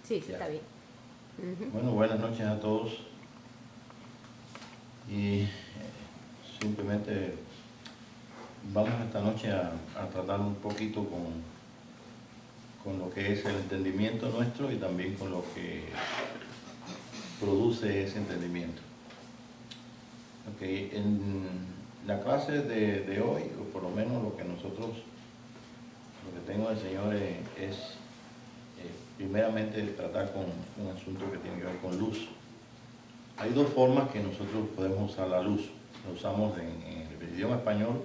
Sí, sí, Ya. está bien. Bueno, buenas noches a todos. Y simplemente vamos esta noche a tratar un poquito con lo que es el entendimiento nuestro y también con lo que produce ese entendimiento. Okay. En la clase de hoy, o por lo menos lo que tengo del Señor es primeramente tratar con un asunto que tiene que ver con luz. Hay dos formas que nosotros podemos usar la luz. La usamos en el idioma español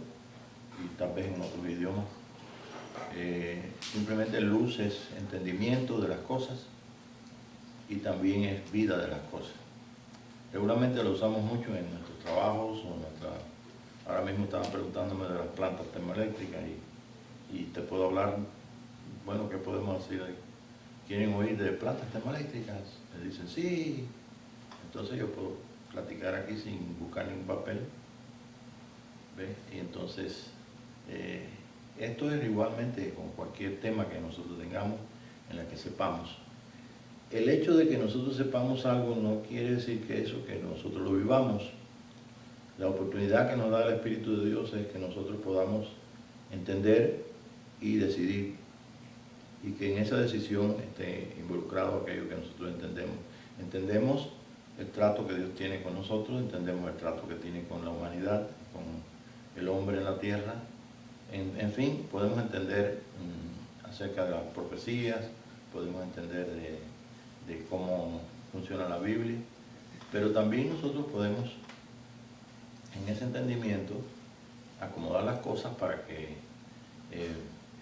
y tal vez en otros idiomas. Simplemente luz es entendimiento de las cosas y también es vida de las cosas. Regularmente lo usamos mucho en nuestros trabajos o ahora mismo estaban preguntándome de las plantas termoeléctricas y te puedo hablar, bueno, ¿qué podemos decir ahí? ¿Quieren oír de plantas termoeléctricas? Me dicen sí. Entonces yo puedo platicar aquí sin buscar ningún papel. ¿Ves? Y entonces esto es igualmente con cualquier tema que nosotros tengamos en la que sepamos. El hecho de que nosotros sepamos algo no quiere decir que eso, que nosotros lo vivamos. La oportunidad que nos da el Espíritu de Dios es que nosotros podamos entender y decidir, y que en esa decisión esté involucrado aquello que nosotros entendemos. Entendemos el trato que Dios tiene con nosotros, entendemos el trato que tiene con la humanidad, con el hombre en la tierra. En fin, podemos entender acerca de las profecías, podemos entender de cómo funciona la Biblia, pero también nosotros podemos, en ese entendimiento, acomodar las cosas para que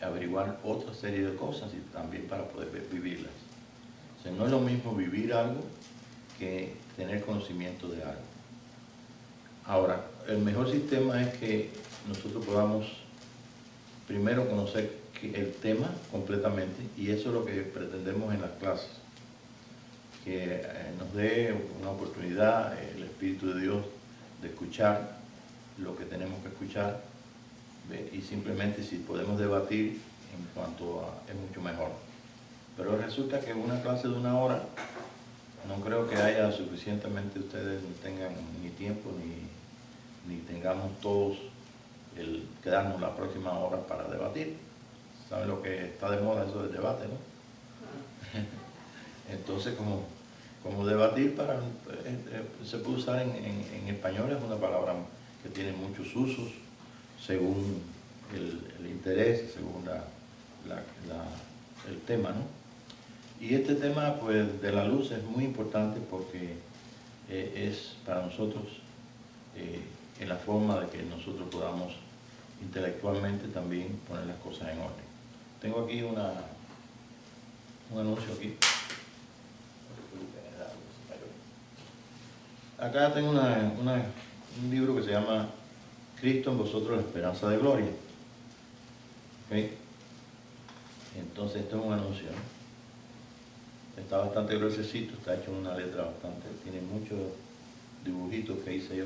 averiguar otra serie de cosas y también para poder vivirlas. O sea, no es lo mismo vivir algo que tener conocimiento de algo. Ahora, el mejor sistema es que nosotros podamos primero conocer el tema completamente, y eso es lo que pretendemos en las clases, que nos dé una oportunidad el Espíritu de Dios de escuchar lo que tenemos que escuchar, y simplemente si podemos debatir en cuanto a, es mucho mejor. Pero resulta que una clase de 1 hora no creo que haya suficientemente, ustedes no tengan ni tiempo ni tengamos todos el quedarnos la próxima hora para debatir. ¿Saben lo que está de moda eso del debate, no? Entonces como debatir se puede usar en español, es una palabra que tiene muchos usos según el interés, según el tema, ¿no? Y este tema pues de la luz es muy importante porque es para nosotros en la forma de que nosotros podamos intelectualmente también poner las cosas en orden. Tengo aquí un anuncio aquí. Acá tengo un libro que se llama Cristo en vosotros, la esperanza de gloria. ¿Okay? Entonces esto es un anuncio, ¿no? Está bastante gruesecito, está hecho en una letra bastante, tiene muchos dibujitos que hice yo.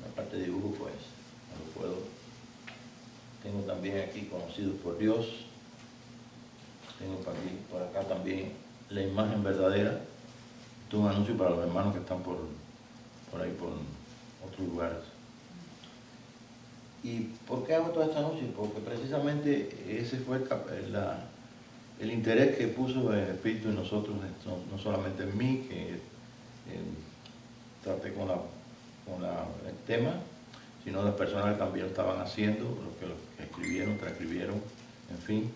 La parte de dibujo pues no lo puedo. Tengo también aquí conocidos por Dios. Tengo por acá también la imagen verdadera. Esto es un anuncio para los hermanos que están por ahí, por otros lugares. ¿Y por qué hago todo este anuncio? Porque precisamente ese fue el interés que puso el Espíritu en nosotros, no solamente en mí, que traté con el tema, sino las personas que también lo estaban haciendo, los que escribieron, transcribieron, en fin,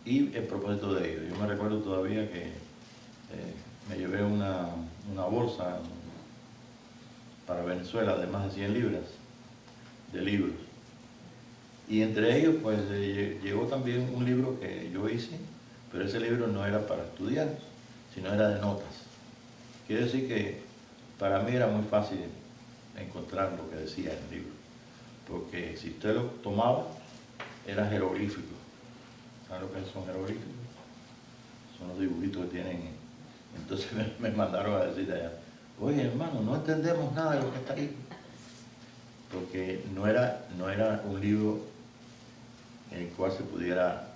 y el propósito de ellos. Yo me recuerdo todavía que me llevé una bolsa para Venezuela de más de 100 libras de libros. Y entre ellos pues llegó también un libro que yo hice, pero ese libro no era para estudiar, sino era de notas. Quiere decir que para mí era muy fácil encontrar lo que decía en el libro, porque si usted lo tomaba, era jeroglífico. ¿Saben lo que son jeroglíficos? Son los dibujitos que tienen. Entonces me mandaron a decir allá, oye hermano, no entendemos nada de lo que está ahí, porque no era un libro en el cual se pudiera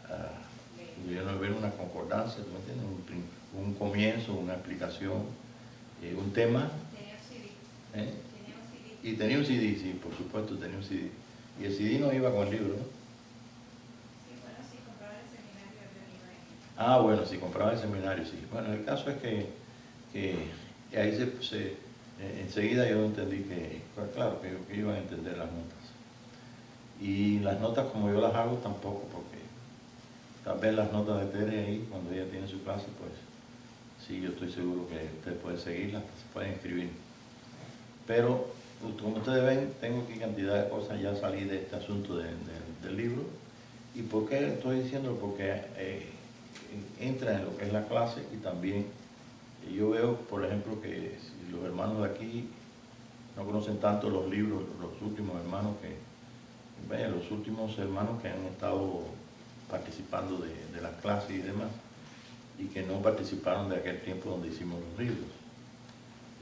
ver una concordancia concordancia, ¿tú me entiendes? Un comienzo, una explicación, un tema. Tenía un CD. ¿Eh? Tenía un CD. Y tenía un CD, sí, por supuesto, tenía un CD. Y el CD no iba con el libro, ¿no? Sí, bueno, sí, compraba el seminario de iba ahí. Ah, bueno, si compraba el seminario, sí. Bueno, el caso es que ahí enseguida yo entendí que, pues, claro, que iban a entender las notas. Y las notas como yo las hago tampoco, porque tal vez las notas de Tere ahí, cuando ella tiene su clase, pues sí, yo estoy seguro que ustedes pueden seguirlas, se pueden escribir. Pero, como ustedes ven, tengo aquí cantidad de cosas, ya salí de este asunto del libro. ¿Y por qué estoy diciendo? Porque entra en lo que es la clase y también yo veo, por ejemplo, que si los hermanos de aquí no conocen tanto los libros, los últimos hermanos los últimos hermanos que han estado participando de las clases y demás, y que no participaron de aquel tiempo donde hicimos los libros.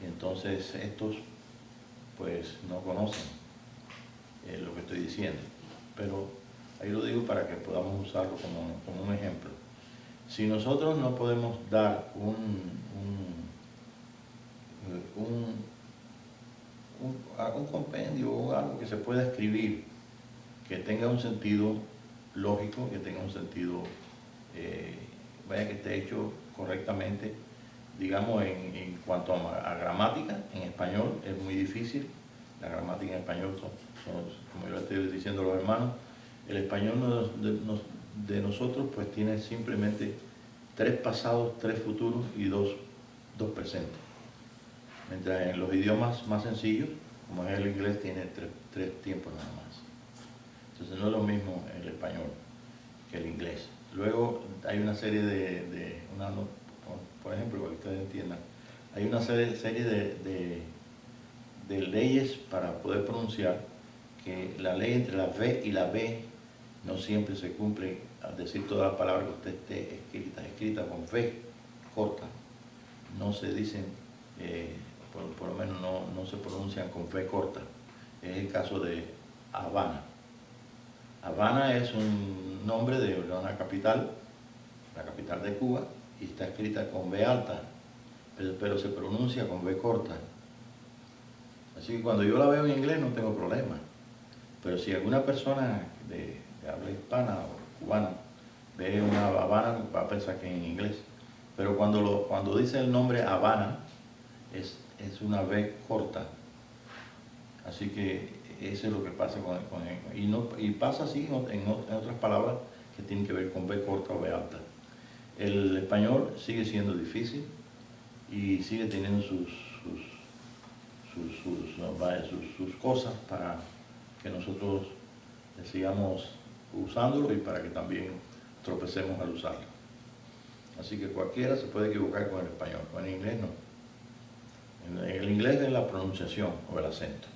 Y entonces estos pues no conocen lo que estoy diciendo, pero ahí lo digo para que podamos usarlo como un ejemplo. Si nosotros no podemos dar un compendio o algo que se pueda escribir, que tenga un sentido lógico, que tenga un sentido, que esté hecho correctamente, digamos, en cuanto a gramática, en español es muy difícil. La gramática en español como yo le estoy diciendo a los hermanos, el español de nosotros pues tiene simplemente 3 pasados, 3 futuros y 2 presentes. Mientras en los idiomas más sencillos, como es el inglés, tiene 3 tiempos nada más. Entonces no es lo mismo el español que el inglés. Luego hay una serie por ejemplo, para que ustedes entiendan, hay una serie de leyes para poder pronunciar, que la ley entre la V y la B no siempre se cumple al decir todas las palabras que usted esté escrita con V corta. No se dicen, por lo menos no se pronuncian con V corta. Es el caso de Habana. Habana es un nombre de una capital, la capital de Cuba, y está escrita con B alta, pero se pronuncia con B corta. Así que cuando yo la veo en inglés no tengo problema. Pero si alguna persona de habla hispana o cubana ve una Habana, va a pensar que es en inglés. Pero cuando dice el nombre Habana, es una B corta. Así que eso es lo que pasa con y pasa así en otras palabras que tienen que ver con B corta o B alta. El español sigue siendo difícil y sigue teniendo sus cosas para que nosotros sigamos usándolo y para que también tropecemos al usarlo. Así que cualquiera se puede equivocar con el español, con el inglés no. En el inglés es la pronunciación o el acento.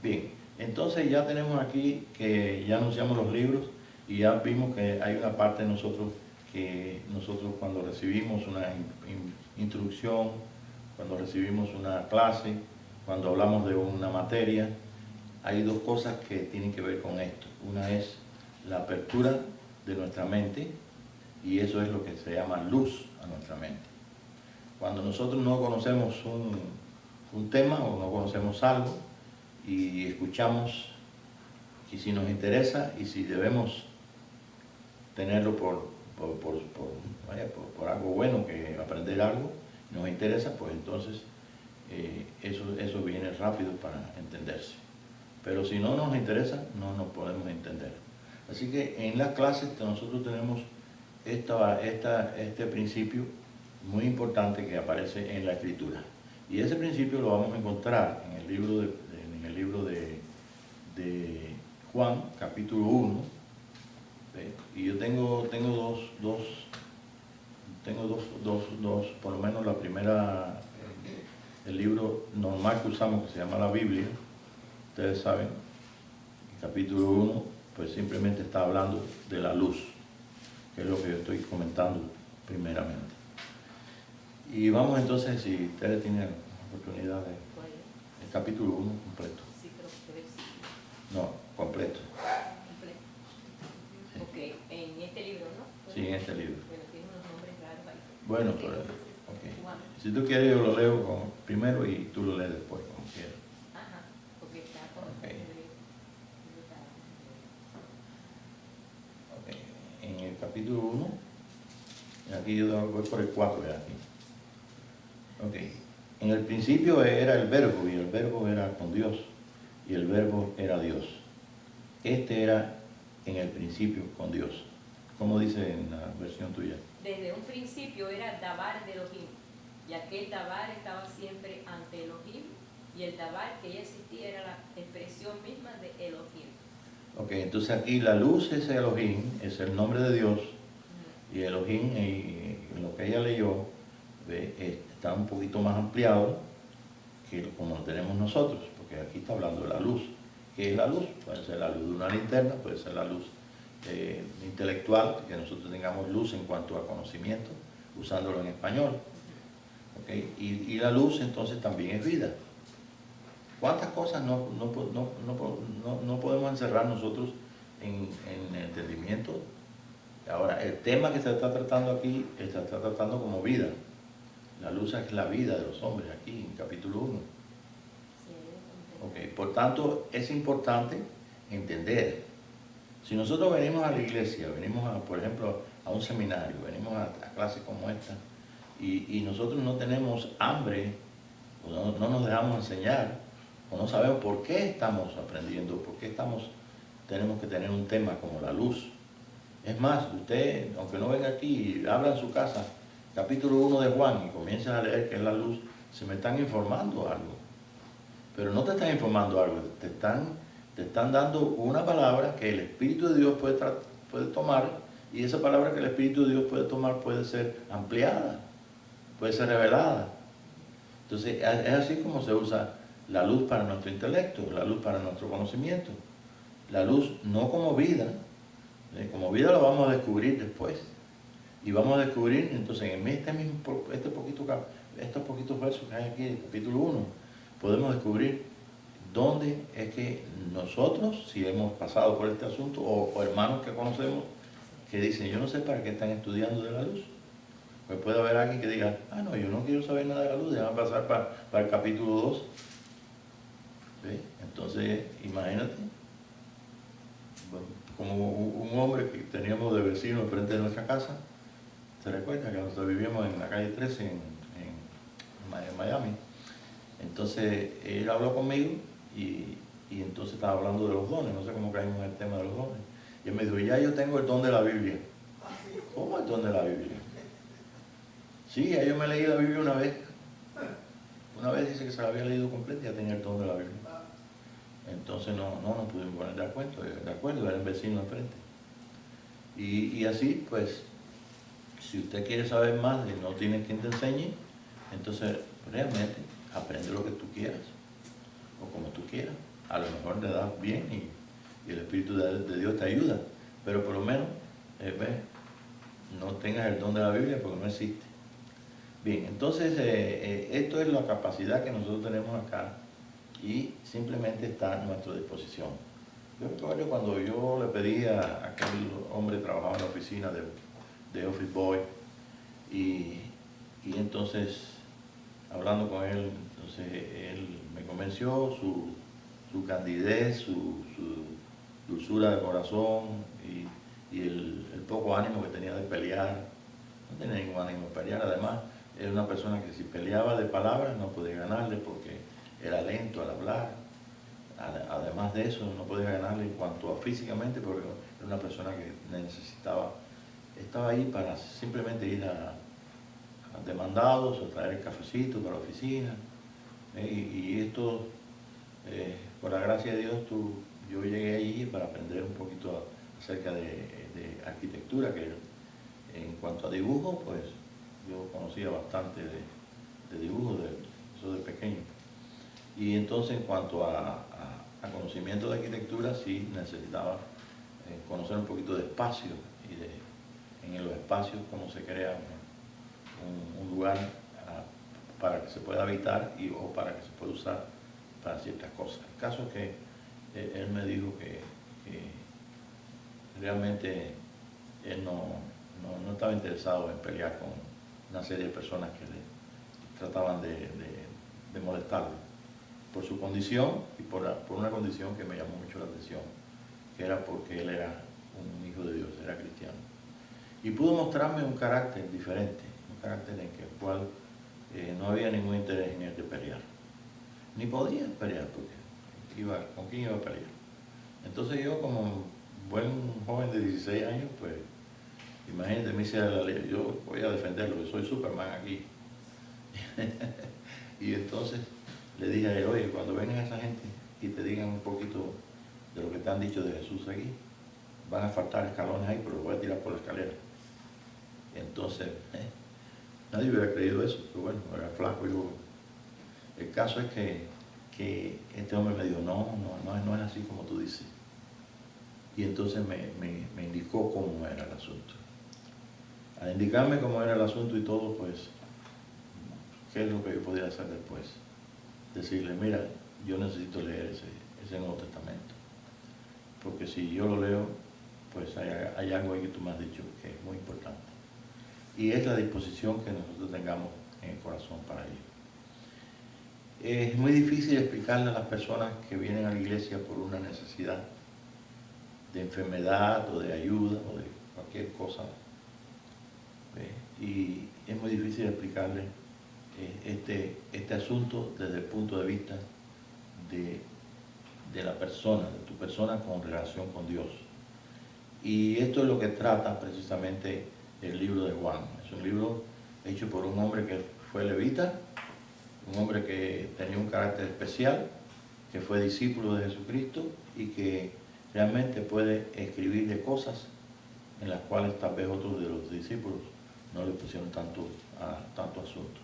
Bien, entonces ya tenemos aquí que ya anunciamos los libros y ya vimos que hay una parte de nosotros que nosotros cuando recibimos una instrucción, cuando recibimos una clase, cuando hablamos de una materia, hay 2 cosas que tienen que ver con esto. Una es la apertura de nuestra mente y eso es lo que se llama luz a nuestra mente. Cuando nosotros no conocemos un tema o no conocemos algo y escuchamos, y si nos interesa y si debemos tenerlo por algo bueno, que aprender algo, nos interesa, pues entonces eso viene rápido para entenderse. Pero si no nos interesa, no nos podemos entender. Así que en las clases nosotros tenemos este principio muy importante que aparece en la Escritura. Y ese principio lo vamos a encontrar en el libro de Juan, capítulo 1. Y yo tengo dos, por lo menos la primera, el libro normal que usamos, que se llama la Biblia. Ustedes saben, el capítulo 1, pues simplemente está hablando de la luz, que es lo que yo estoy comentando primeramente. Y vamos entonces, si ustedes tienen oportunidad de... El capítulo 1 completo. Sí, creo que versículo. No, completo. Completo. Ok, en este libro, ¿no? Sí, en este libro. Bueno, tiene unos nombres raros. Bueno, pero, si tú quieres yo lo leo primero y tú lo lees después, como quieras. Ajá, porque está con En el capítulo 1, aquí yo voy por el 4 de aquí. En el principio era el verbo, y el verbo era con Dios, y el verbo era Dios. Este era en el principio con Dios. ¿Cómo dice en la versión tuya? Desde un principio era Dabar de Elohim, y aquel Dabar estaba siempre ante Elohim, y el Dabar que ya existía era la expresión misma de Elohim. Entonces aquí la luz es Elohim, es el nombre de Dios, y Elohim, en lo que ella leyó, está un poquito más ampliado que como lo tenemos nosotros, porque aquí está hablando de la luz. ¿Qué es la luz? Puede ser la luz de una linterna, puede ser la luz intelectual, que nosotros tengamos luz en cuanto a conocimiento, usándolo en español. Y la luz entonces también es vida. ¿Cuántas cosas no podemos encerrar nosotros en el entendimiento? Ahora, el tema que se está tratando aquí, se está tratando como vida. La luz es la vida de los hombres aquí, en capítulo 1. Por tanto, es importante entender. Si nosotros venimos a la iglesia, venimos, por ejemplo, a un seminario, venimos a clases como esta, y nosotros no tenemos hambre, o no nos dejamos enseñar, o no sabemos por qué estamos aprendiendo, por qué tenemos que tener un tema como la luz. Es más, usted, aunque no venga aquí y habla en su casa, capítulo 1 de Juan, y comienza a leer que es la luz, se me están informando algo. Pero no te están informando algo, te están dando una palabra que el Espíritu de Dios puede tomar, y esa palabra que el Espíritu de Dios puede tomar puede ser ampliada, puede ser revelada. Entonces es así como se usa la luz para nuestro intelecto, la luz para nuestro conocimiento. La luz no como vida lo vamos a descubrir después. Y vamos a descubrir entonces en estos poquitos versos que hay aquí en el capítulo 1, podemos descubrir dónde es que nosotros, si hemos pasado por este asunto, o hermanos que conocemos, que dicen, yo no sé para qué están estudiando de la luz. Pues puede haber alguien que diga, no, yo no quiero saber nada de la luz, déjame pasar para el capítulo 2. ¿Ve? Entonces, imagínate, bueno, como un hombre que teníamos de vecino frente de nuestra casa, se recuerda que nosotros vivíamos en la calle 13 en Miami. Entonces él habló conmigo y entonces estaba hablando de los dones, no sé cómo caímos en el tema de los dones. Y él me dijo, ya yo tengo el don de la Biblia. ¿Cómo el don de la Biblia? Sí, ya yo me leí la Biblia una vez. Una vez dice que se la había leído completa y ya tenía el don de la Biblia. Entonces no nos pudimos poner de acuerdo, era el vecino enfrente. Y así, pues, si usted quiere saber más y no tiene quien te enseñe, entonces realmente aprende lo que tú quieras, o como tú quieras. A lo mejor te das bien y el Espíritu de Dios te ayuda, pero por lo menos, no tengas el don de la Biblia porque no existe. Bien, entonces esto es la capacidad que nosotros tenemos acá y simplemente está a nuestra disposición. Yo recuerdo cuando yo le pedí a aquel hombre que trabajaba en la oficina de Office Boy y entonces hablando con él, entonces él me convenció, su candidez, su dulzura de corazón y el poco ánimo que tenía de pelear. No tenía ningún ánimo de pelear, además era una persona que si peleaba de palabras no podía ganarle porque era lento al hablar. Además de eso no podía ganarle en cuanto a físicamente porque era una persona que estaba ahí para simplemente ir a demandados o traer el cafecito para la oficina. Y esto, por la gracia de Dios, yo llegué allí para aprender un poquito acerca de arquitectura, que en cuanto a dibujo, pues yo conocía bastante de dibujo, eso de pequeño. Y entonces en cuanto a conocimiento de arquitectura, sí necesitaba conocer un poquito de espacio y en los espacios cómo se crea un lugar para que se pueda habitar o para que se pueda usar para ciertas cosas. El caso es que él me dijo que realmente él no estaba interesado en pelear una serie de personas que le trataban de molestarlo por su condición y por una condición que me llamó mucho la atención, que era porque él era un hijo de Dios, era cristiano. Y pudo mostrarme un carácter diferente, un carácter en el cual no había ningún interés en él de pelear. Ni podía pelear, porque ¿con quién iba a pelear? Entonces yo, como buen joven de 16 años, pues imagínate, me hice la ley, yo voy a defenderlo, yo soy Superman aquí. Y entonces le dije a él, oye, cuando vengan esa gente y te digan un poquito de lo que te han dicho de Jesús aquí, van a faltar escalones ahí, pero los voy a tirar por la escalera. Y entonces, nadie hubiera creído eso, pero bueno, era flaco. El caso es que este hombre me dijo, no es así como tú dices. Y entonces me indicó cómo era el asunto. Al indicarme cómo era el asunto y todo, pues, ¿qué es lo que yo podía hacer después? Decirle, mira, yo necesito leer ese Nuevo Testamento. Porque si yo lo leo, pues hay algo ahí que tú me has dicho que es muy importante. Y es la disposición que nosotros tengamos en el corazón para ello. Es muy difícil explicarle a las personas que vienen a la iglesia por una necesidad de enfermedad o de ayuda o de cualquier cosa. Y es muy difícil explicarle este asunto desde el punto de vista de la persona, de tu persona con relación con Dios. Y esto es lo que trata precisamente el libro de Juan. Es un libro hecho por un hombre que fue levita, un hombre que tenía un carácter especial, que fue discípulo de Jesucristo y que realmente puede escribir de cosas en las cuales tal vez otros de los discípulos no le pusieron tanto asunto.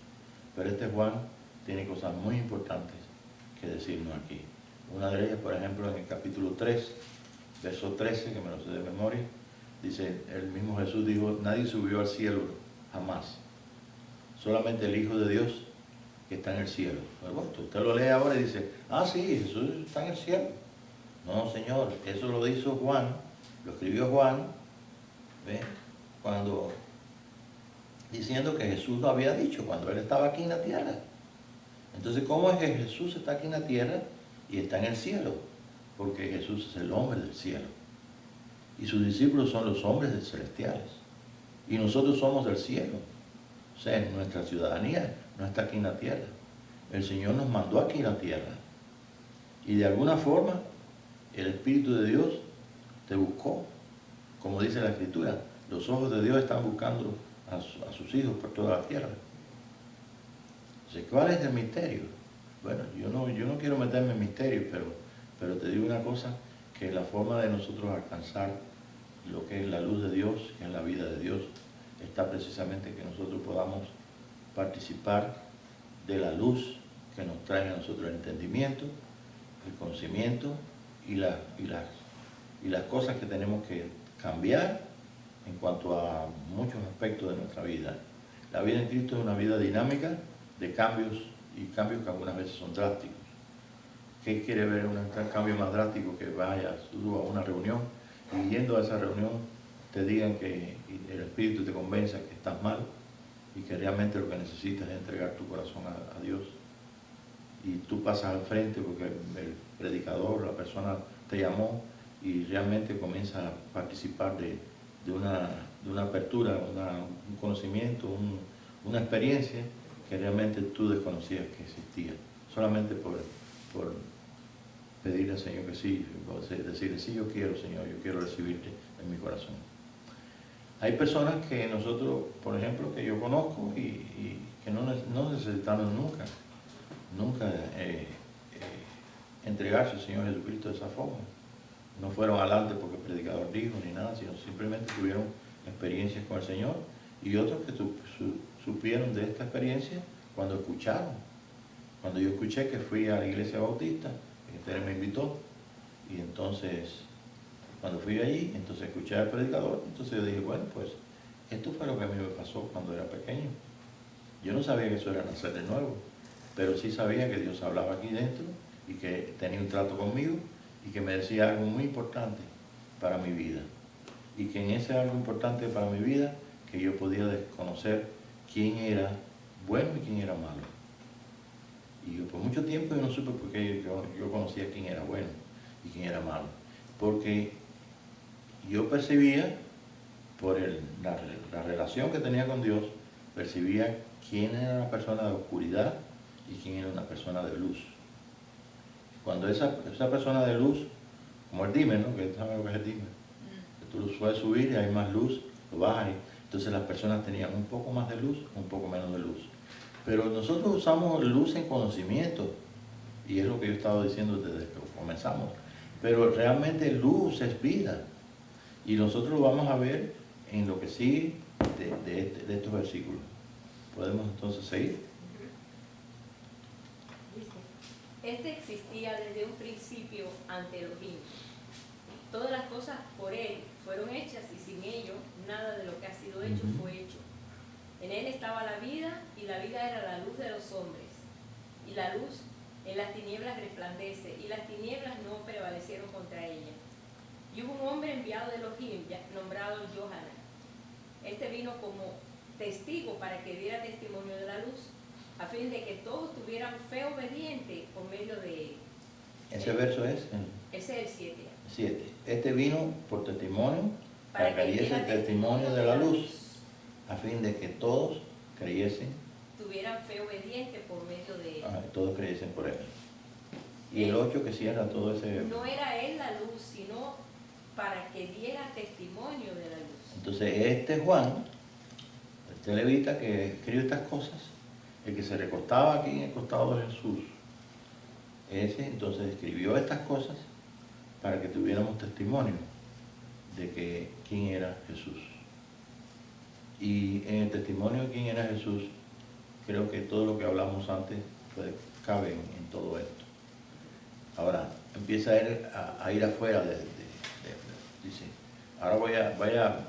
Pero este Juan tiene cosas muy importantes que decirnos aquí. Una de ellas, por ejemplo, en el capítulo 3, verso 13, que me lo sé de memoria, dice, el mismo Jesús dijo, nadie subió al cielo jamás, solamente el Hijo de Dios que está en el cielo. Bueno, usted lo lee ahora y dice, sí, Jesús está en el cielo. No, Señor, eso lo hizo Juan, lo escribió Juan, ¿ve? Diciendo que Jesús lo había dicho cuando él estaba aquí en la tierra. Entonces, ¿cómo es que Jesús está aquí en la tierra y está en el cielo? Porque Jesús es el hombre del cielo. Y sus discípulos son los hombres celestiales. Y nosotros somos del cielo. O sea, nuestra ciudadanía no está aquí en la tierra. El Señor nos mandó aquí en la tierra. Y de alguna forma, el Espíritu de Dios te buscó. Como dice la Escritura, los ojos de Dios están buscando a sus hijos por toda la tierra. Entonces, ¿cuál es el misterio? Bueno, yo no quiero meterme en misterio, pero te digo una cosa, que la forma de nosotros alcanzar lo que es la luz de Dios, que es la vida de Dios, está precisamente que nosotros podamos participar de la luz que nos trae a nosotros el entendimiento, el conocimiento y las cosas que tenemos que cambiar en cuanto a muchos aspectos de nuestra vida. La vida en Cristo es una vida dinámica de cambios y cambios que algunas veces son drásticos. ¿Qué quiere ver un cambio más drástico? Que vayas tú a una reunión y yendo a esa reunión te digan que el Espíritu te convenza que estás mal y que realmente lo que necesitas es entregar tu corazón a Dios. Y tú pasas al frente porque el predicador, la persona te llamó y realmente comienzas a participar de una apertura, un conocimiento, una experiencia que realmente tú desconocías que existía. Solamente por pedirle al Señor que sí, decirle, sí, yo quiero, Señor, yo quiero recibirte en mi corazón. Hay personas que nosotros, por ejemplo, que yo conozco y que no necesitaron nunca entregarse al Señor Jesucristo de esa forma. No fueron adelante porque el predicador dijo ni nada, sino simplemente tuvieron experiencias con el Señor y otros que supieron de esta experiencia cuando escucharon. Cuando yo escuché que fui a la iglesia bautista, que me invitó, y entonces cuando fui allí, entonces escuché al predicador, entonces yo dije, bueno, pues esto fue lo que a mí me pasó cuando era pequeño. Yo no sabía que eso era nacer de nuevo, pero sí sabía que Dios hablaba aquí dentro y que tenía un trato conmigo y que me decía algo muy importante para mi vida. Y que en ese algo importante para mi vida, que yo podía desconocer quién era bueno y quién era malo. Y por mucho tiempo yo no supe por qué yo conocía quién era bueno y quién era malo. Porque yo percibía, por la relación que tenía con Dios, percibía quién era una persona de oscuridad y quién era una persona de luz. Cuando esa persona de luz, como el dimmer, ¿no? Que saben lo que es el dimmer, que tú lo puedes subir y hay más luz, lo bajas, entonces las personas tenían un poco más de luz, un poco menos de luz. Pero nosotros usamos luz en conocimiento, y es lo que yo he estado diciendo desde que comenzamos. Pero realmente luz es vida, y nosotros lo vamos a ver en lo que sigue de estos versículos. ¿Podemos entonces seguir? Dice, este existía desde un principio ante Elohim. Todas las cosas por él fueron hechas y sin ello nada de lo que ha sido hecho fue hecho. En él estaba la vida y la vida era la luz de los hombres. Y la luz en las tinieblas resplandece y las tinieblas no prevalecieron contra ella. Y hubo un hombre enviado de Elohim nombrado Johanan. Este vino como testigo para que diera testimonio de la luz, a fin de que todos tuvieran fe obediente por medio de él. Ese verso es Ese es el 7. 7. Este vino por testimonio Para para que diese el testimonio de la luz, a a fin de que todos creyesen, tuvieran fe obediente por medio de él. todos creyesen por él. Y el 8 que cierra todo ese... No era él la luz, sino para que diera testimonio de la luz. Entonces este Juan, este levita que escribió estas cosas, el que se recostaba aquí en el costado de Jesús, ese entonces escribió estas cosas para que tuviéramos testimonio de que quién era Jesús. Y en el testimonio de quién era Jesús, creo que todo lo que hablamos antes cabe en todo esto. Ahora, empieza a ir afuera dice, ahora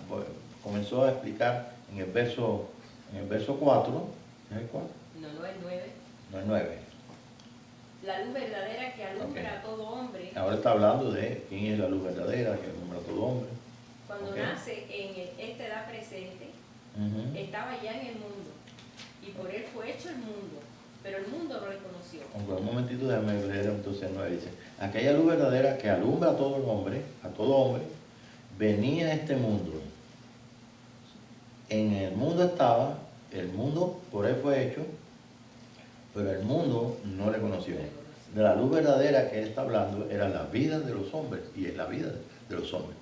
comenzó a explicar en el verso 4, ¿es el 4? No es 9. No es 9. La luz verdadera que alumbra Ok. a todo hombre. Ahora está hablando de quién es la luz verdadera que alumbra a todo hombre. Cuando Ok. nace en esta edad presente, estaba ya en el mundo, y por él fue hecho el mundo, pero el mundo no le conoció. Aunque un momentito, déjame leer entonces 9, dice, aquella luz verdadera que alumbra a todo hombre, venía a este mundo. En el mundo estaba, el mundo por él fue hecho, pero el mundo no le conoció. De la luz verdadera que él está hablando era la vida de los hombres, y es la vida de los hombres.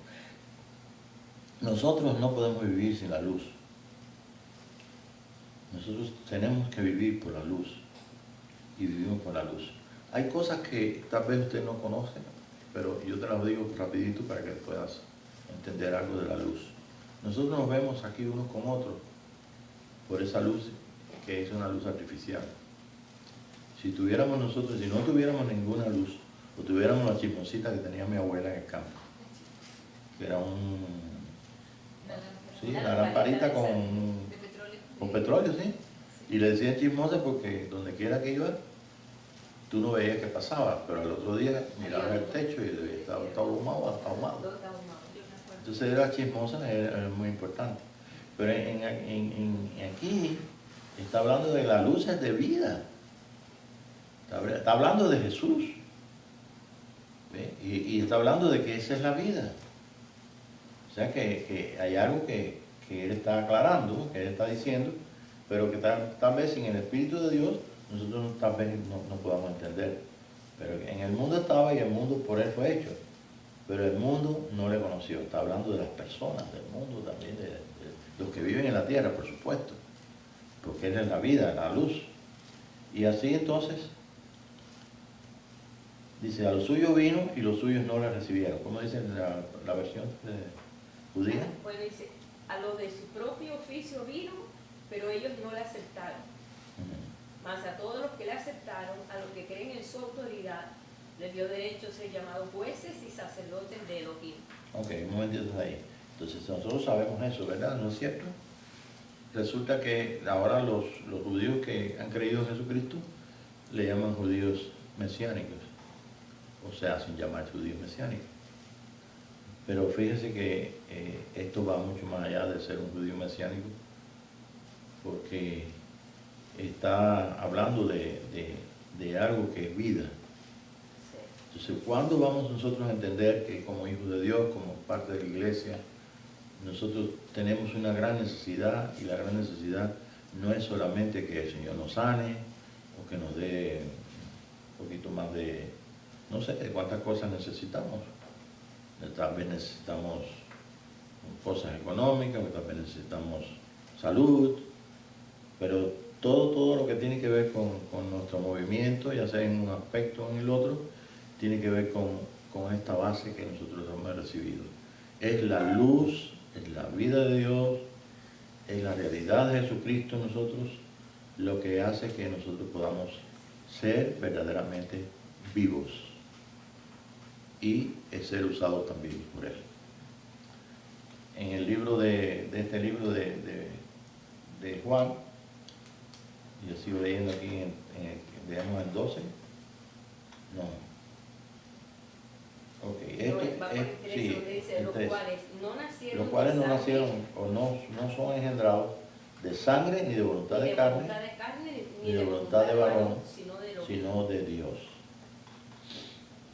Nosotros no podemos vivir sin la luz. Nosotros tenemos que vivir por la luz, y vivimos por la luz. Hay cosas que tal vez usted no conoce, pero yo te las digo rapidito para que puedas entender algo de la luz. Nosotros nos vemos aquí unos con otros por esa luz que es una luz artificial. Si no tuviéramos ninguna luz, o tuviéramos la chismosita que tenía mi abuela en el campo, que era una lamparita con petróleo, ¿sí? Y le decían chismosa porque donde quiera que iba, tú no veías qué pasaba, pero al otro día mirabas el techo y estaba ahumado, hasta ahumado. Entonces era chismosa, era muy importante. Pero aquí está hablando de las luces de vida. Está hablando de Jesús. ¿Ve? Y está hablando de que esa es la vida. O sea que hay algo que él está aclarando, que él está diciendo, pero que tal vez sin el Espíritu de Dios nosotros tal vez no podamos entender. Pero en el mundo estaba y el mundo por él fue hecho. Pero el mundo no le conoció. Está hablando de las personas del mundo también, de los que viven en la tierra, por supuesto. Porque él es la vida, la luz. Y así entonces, dice, a los suyos vino y los suyos no le recibieron. ¿Cómo dice la versión judía? Pues dice, a los de su propio oficio vino, pero ellos no le aceptaron. Mas a todos los que le aceptaron, a los que creen en su autoridad, les dio derecho a ser llamados jueces y sacerdotes de Elohim. Ok, un momentito ahí. Entonces nosotros sabemos eso, ¿verdad? ¿No es cierto? Resulta que ahora los judíos que han creído en Jesucristo le llaman judíos mesiánicos, o se hacen llamar judíos mesiánicos. Pero fíjese que esto va mucho más allá de ser un judío mesiánico, porque está hablando de algo que es vida. Entonces, ¿cuándo vamos nosotros a entender que como hijos de Dios, como parte de la iglesia, nosotros tenemos una gran necesidad, y la gran necesidad no es solamente que el Señor nos sane o que nos dé un poquito más de, no sé, de cuántas cosas necesitamos? Tal vez necesitamos cosas económicas, o tal vez necesitamos salud, pero todo lo que tiene que ver con nuestro movimiento, ya sea en un aspecto o en el otro, tiene que ver con esta base que nosotros hemos recibido. Es la luz, es la vida de Dios, es la realidad de Jesucristo en nosotros, lo que hace que nosotros podamos ser verdaderamente vivos y ser usados también por Él. En el libro este libro de Juan, yo sigo leyendo aquí, veamos en 12, no. Ok, dice, los cuales no nacieron o no son engendrados de sangre ni de voluntad de carne, ni de voluntad de varón, sino de Dios.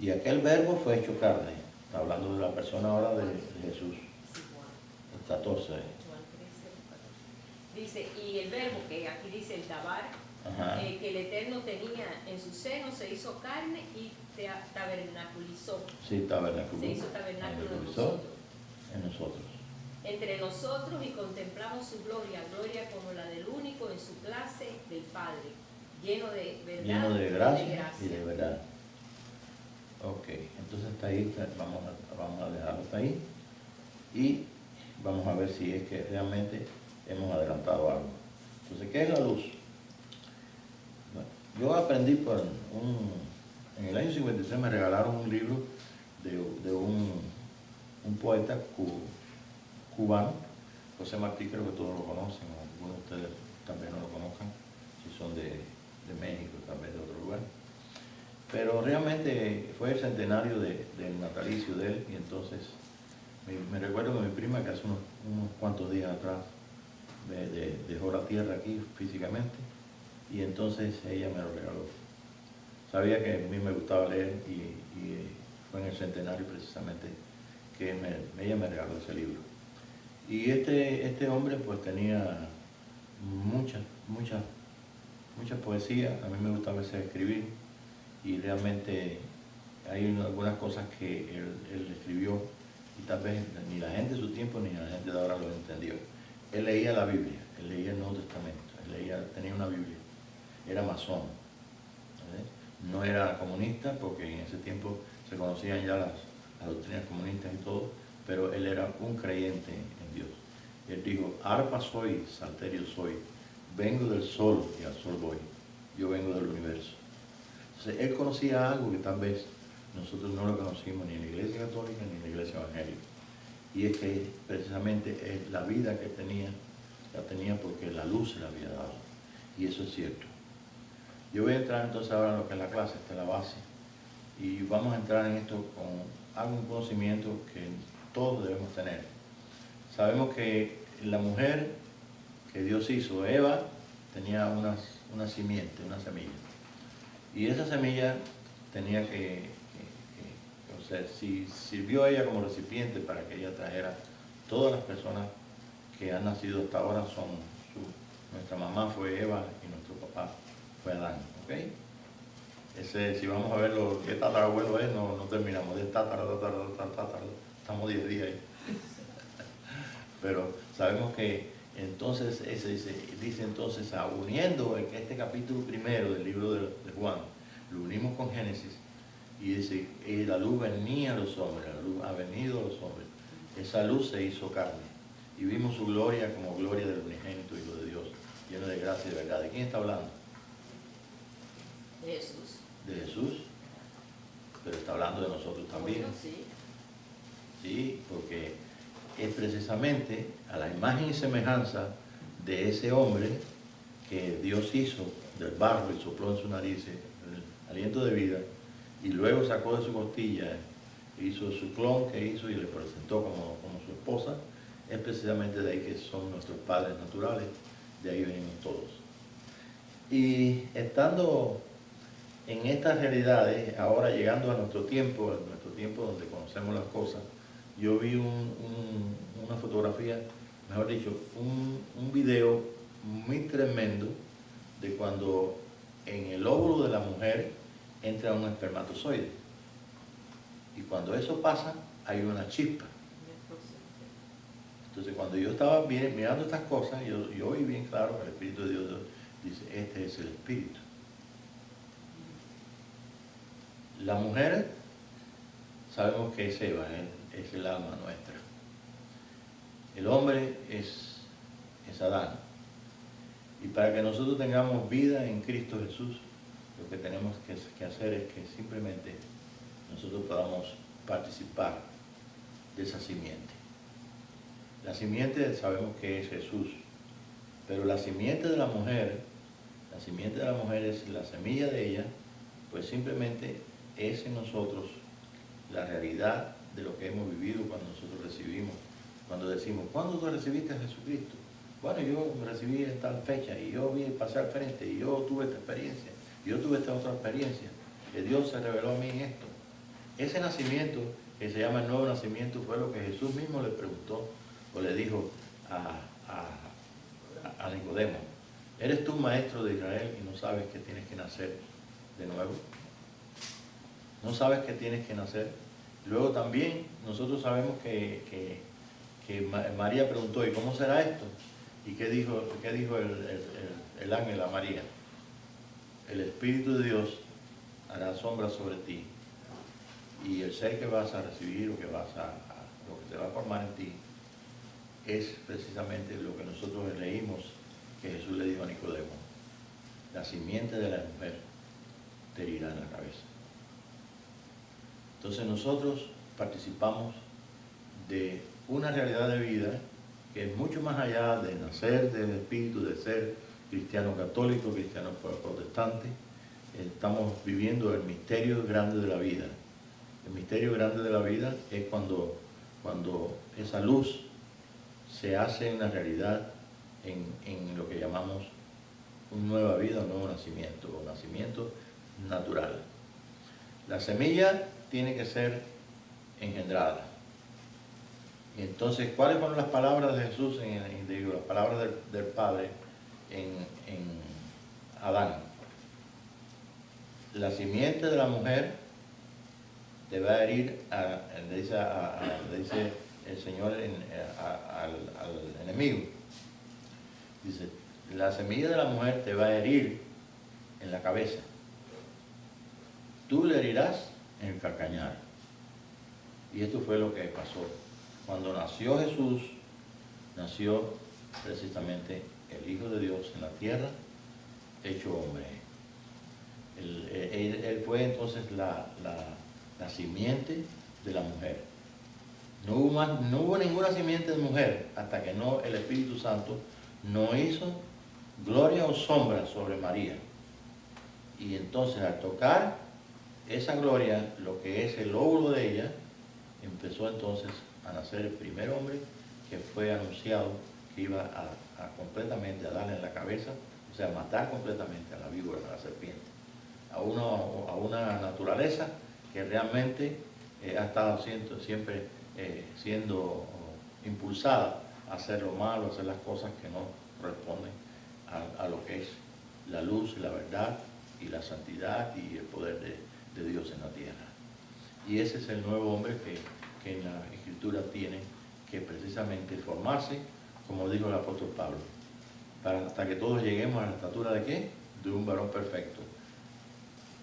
Y aquel verbo fue hecho carne, hablando de la persona ahora de Jesús. 14. Dice, y el verbo que aquí dice el Dabar, que el Eterno tenía en su seno, se hizo carne y tabernaculizó. Sí, se hizo tabernáculo en nosotros. Entre nosotros, y contemplamos su gloria, gloria como la del único en su clase del Padre, lleno de verdad, lleno de gracia y de verdad. Ok, entonces hasta ahí, vamos a dejarlo hasta ahí y vamos a ver si es que realmente hemos adelantado algo. Entonces, ¿qué es la luz? Bueno, yo aprendí en el año 53 me regalaron un libro de un poeta cubano, José Martí, creo que todos lo conocen, o algunos de ustedes también no lo conozcan, si son de México, tal vez de otro lugar. Pero realmente fue el centenario del natalicio de él, y entonces me recuerdo que mi prima, que hace unos cuantos días atrás dejó la tierra aquí físicamente, y entonces ella me lo regaló. Sabía que a mí me gustaba leer, y fue en el centenario precisamente que ella me regaló ese libro. Y este hombre pues tenía mucha poesía. A mí me gusta a veces escribir, y realmente hay algunas cosas que él escribió y tal vez ni la gente de su tiempo ni la gente de ahora lo entendió. Él leía la Biblia, él leía el Nuevo Testamento, tenía una Biblia, era masón, ¿verdad? No era comunista, porque en ese tiempo se conocían ya las doctrinas comunistas y todo, pero él era un creyente en Dios. Él dijo: arpa soy, salterio soy, vengo del sol y al sol voy, yo vengo del universo. Entonces él conocía algo que tal vez nosotros no lo conocimos ni en la iglesia católica ni en la iglesia evangélica, y es que precisamente la vida que tenía, la tenía porque la luz se la había dado, y eso es cierto. Yo voy a entrar entonces ahora en lo que es la clase, esta es la base, y vamos a entrar en esto con algún conocimiento que todos debemos tener. Sabemos que la mujer que Dios hizo, Eva, tenía una simiente, una semilla, y esa semilla tenía o sea, si sirvió a ella como recipiente para que ella trajera todas las personas que han nacido hasta ahora. Nuestra mamá fue Eva y nuestro papá fue Adán, ¿ok? Si vamos a ver qué tatarabuelo es, no terminamos de tatara, estamos 10 días ahí. Pero sabemos que entonces, dice entonces, uniendo este capítulo primero del libro de Juan, lo unimos con Génesis, y dice, la luz venía a los hombres, la luz ha venido a los hombres. Esa luz se hizo carne, y vimos su gloria como gloria del unigénito Hijo de Dios, lleno de gracia y de verdad. ¿De quién está hablando? De Jesús. De Jesús, pero está hablando de nosotros también. Bueno, sí. Sí, porque es precisamente a la imagen y semejanza de ese hombre que Dios hizo del barro y sopló en su nariz el aliento de vida, y luego sacó de su costilla, hizo su clon que hizo y le presentó como su esposa. Es precisamente de ahí que son nuestros padres naturales, de ahí venimos todos. Y estando en estas realidades, ahora llegando a nuestro tiempo donde conocemos las cosas, yo vi una fotografía, mejor dicho, un video muy tremendo de cuando en el óvulo de la mujer entra un espermatozoide. Y cuando eso pasa, hay una chispa. Entonces, cuando yo estaba mirando estas cosas, yo vi bien claro que el Espíritu de Dios dice, este es el Espíritu. La mujer, sabemos que es Eva, es el alma nuestra. El hombre es Adán. Y para que nosotros tengamos vida en Cristo Jesús, lo que tenemos que hacer es que simplemente nosotros podamos participar de esa simiente. La simiente sabemos que es Jesús, pero la simiente de la mujer es la semilla de ella, pues simplemente es en nosotros la realidad de lo que hemos vivido cuando nosotros recibimos. Cuando decimos, ¿cuándo tú recibiste a Jesucristo? Bueno, yo recibí en tal fecha y yo pasé al frente y yo tuve esta experiencia, y yo tuve esta otra experiencia, que Dios se reveló a mí en esto. Ese nacimiento, que se llama el nuevo nacimiento, fue lo que Jesús mismo le preguntó o le dijo a Nicodemo. ¿Eres tú maestro de Israel y no sabes que tienes que nacer de nuevo? ¿No sabes que tienes que nacer? Luego también nosotros sabemos que María preguntó, ¿y cómo será esto? ¿Y qué dijo el ángel a María? El Espíritu de Dios hará sombra sobre ti, y el ser que vas a recibir o lo que se va a formar en ti es precisamente lo que nosotros leímos que Jesús le dijo a Nicodemo: la simiente de la mujer te herirá en la cabeza. Entonces nosotros participamos de una realidad de vida que es mucho más allá de nacer del Espíritu, de ser cristiano católico, cristiano protestante. Estamos viviendo el misterio grande de la vida. El misterio grande de la vida es cuando esa luz se hace una realidad en lo que llamamos una nueva vida, un nuevo nacimiento, o nacimiento natural. La semilla tiene que ser engendrada. Y entonces, ¿cuáles fueron las palabras de Jesús, las palabras del Padre en Adán? La simiente de la mujer te va a herir, le dice el Señor al enemigo. Dice, la semilla de la mujer te va a herir en la cabeza. Tú le herirás en el calcañar. Y esto fue lo que pasó. Cuando nació Jesús, nació precisamente el Hijo de Dios en la tierra, hecho hombre. Él fue entonces la simiente de la mujer. No hubo ninguna simiente de mujer hasta que el Espíritu Santo no hizo gloria o sombra sobre María. Y entonces, al tocar esa gloria, lo que es el óvulo de ella, empezó entonces a nacer el primer hombre que fue anunciado que iba a completamente a darle en la cabeza, o sea, matar completamente a la víbora, a la serpiente, a una naturaleza que realmente ha estado siempre siendo impulsada a hacer lo malo, a hacer las cosas que no corresponden a lo que es la luz, la verdad y la santidad y el poder de Dios en la tierra. Y ese es el nuevo hombre que en la Escritura tiene que precisamente formarse, como dijo el apóstol Pablo, hasta que todos lleguemos a la estatura ¿de qué? De un varón perfecto,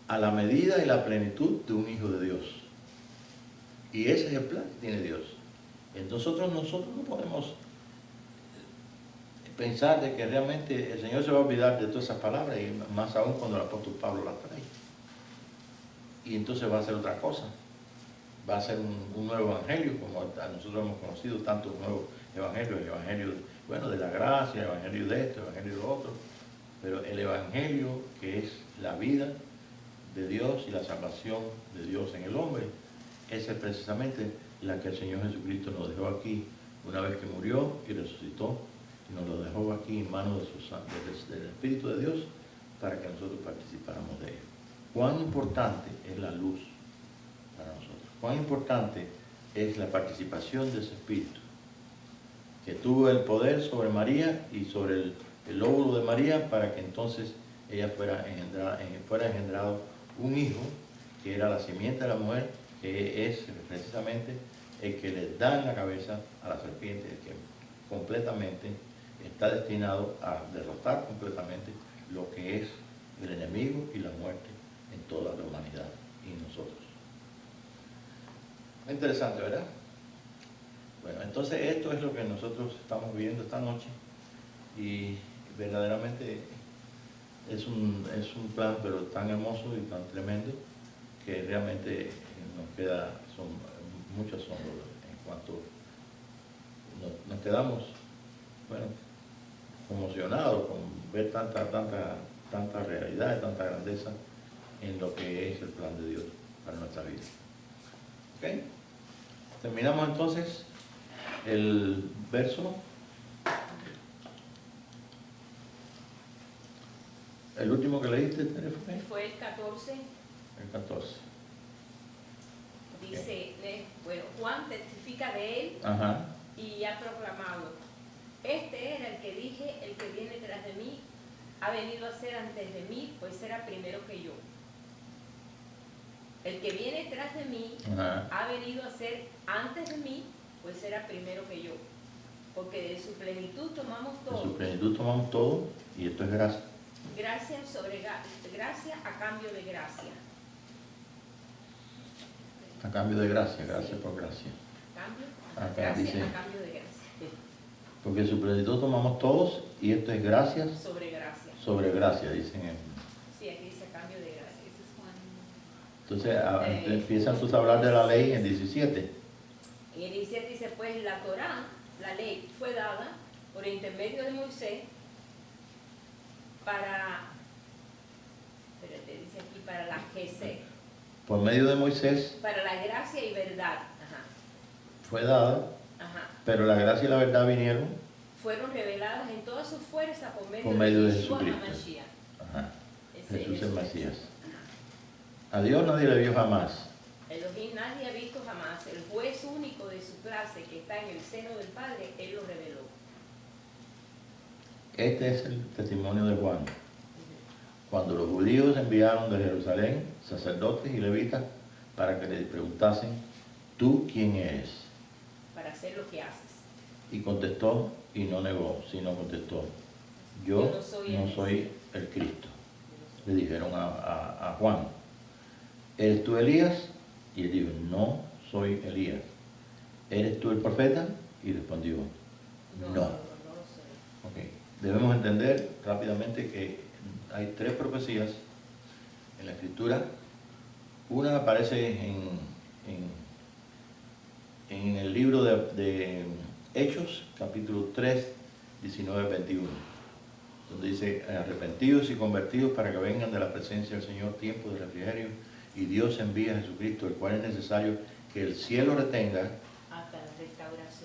a la medida y la plenitud de un hijo de Dios. Y ese es el plan que tiene Dios. Entonces nosotros no podemos pensar de que realmente el Señor se va a olvidar de todas esas palabras, y más aún cuando el apóstol Pablo las trae. Y entonces va a ser otra cosa. Va a ser un nuevo evangelio, como nosotros hemos conocido tantos nuevos evangelios, el evangelio de la gracia, el evangelio de esto, el evangelio de lo otro, pero el evangelio que es la vida de Dios y la salvación de Dios en el hombre, esa es precisamente la que el Señor Jesucristo nos dejó aquí una vez que murió y resucitó y nos lo dejó aquí en manos del Espíritu de Dios para que nosotros participáramos de ello. Cuán importante es la luz para nosotros, cuán importante es la participación de ese Espíritu, que tuvo el poder sobre María y sobre el óvulo de María para que entonces ella fuera engendrado un hijo que era la simiente de la mujer, que es precisamente el que le da en la cabeza a la serpiente, el que completamente está destinado a derrotar completamente lo que es el enemigo y la muerte en toda la humanidad y nosotros. Muy interesante, ¿verdad? Bueno, entonces esto es lo que nosotros estamos viendo esta noche y verdaderamente es un plan pero tan hermoso y tan tremendo que realmente nos queda mucho asombro en cuanto nos quedamos, bueno, conmocionados con ver tanta realidad y tanta grandeza en lo que es el plan de Dios para nuestra vida. ¿Ok? Terminamos entonces el verso. El último que leíste, Tere, fue el 14. El 14. Dice, bueno, Juan testifica de él. Ajá. Y ha proclamado: este era el que dije, el que viene tras de mí, ha venido a ser antes de mí, pues era primero que yo. El que viene tras de mí, Ajá, ha venido a ser antes de mí, pues era primero que yo. Porque de su plenitud tomamos todo. de su plenitud tomamos todo, y esto es gracia. Gracia sobre gracia a cambio de gracia. A cambio de gracia, gracia por gracia. Acá Gracia dice, a cambio de gracia. porque de su plenitud tomamos todos, y esto es gracia Sobre gracia. sobre gracia, dicen ellos. Sí, aquí dice a cambio de gracia. Ese es Juan. Entonces empiezan sus a hablar de la ley en 17. En el 17 dice, pues la Torá, la ley, fue dada por intermedio de Moisés para, dice aquí, para la Gesed, Por medio de Moisés para la gracia y verdad. Ajá, fue dada, ajá. pero la gracia y la verdad vinieron Fueron reveladas en toda su fuerza por medio, por medio de Yeshua Jesucristo. HaMashiach. Ajá. Ese Jesús es el Mesías. Ajá. A Dios nadie le vio jamás. Elohim nadie ha visto jamás. El juez único de su clase que está en el seno del Padre, Él lo reveló. Este es el testimonio de Juan. Cuando los judíos enviaron de Jerusalén sacerdotes y levitas para que le preguntasen, ¿tú quién eres? Para hacer lo que haces. Y contestó, y no negó, sino contestó, yo no soy el Cristo. Le dijeron a Juan, ¿eres tú Elías? Y él dijo, no soy Elías. ¿Eres tú el profeta? Y respondió, no. No lo soy. Okay. Debemos entender rápidamente que hay tres profecías en la Escritura. Una aparece en el libro de Hechos, capítulo 3, 19, 21, donde dice, arrepentidos y convertidos para que vengan de la presencia del Señor tiempo de refrigerio, y Dios envía a Jesucristo, el cual es necesario que el cielo retenga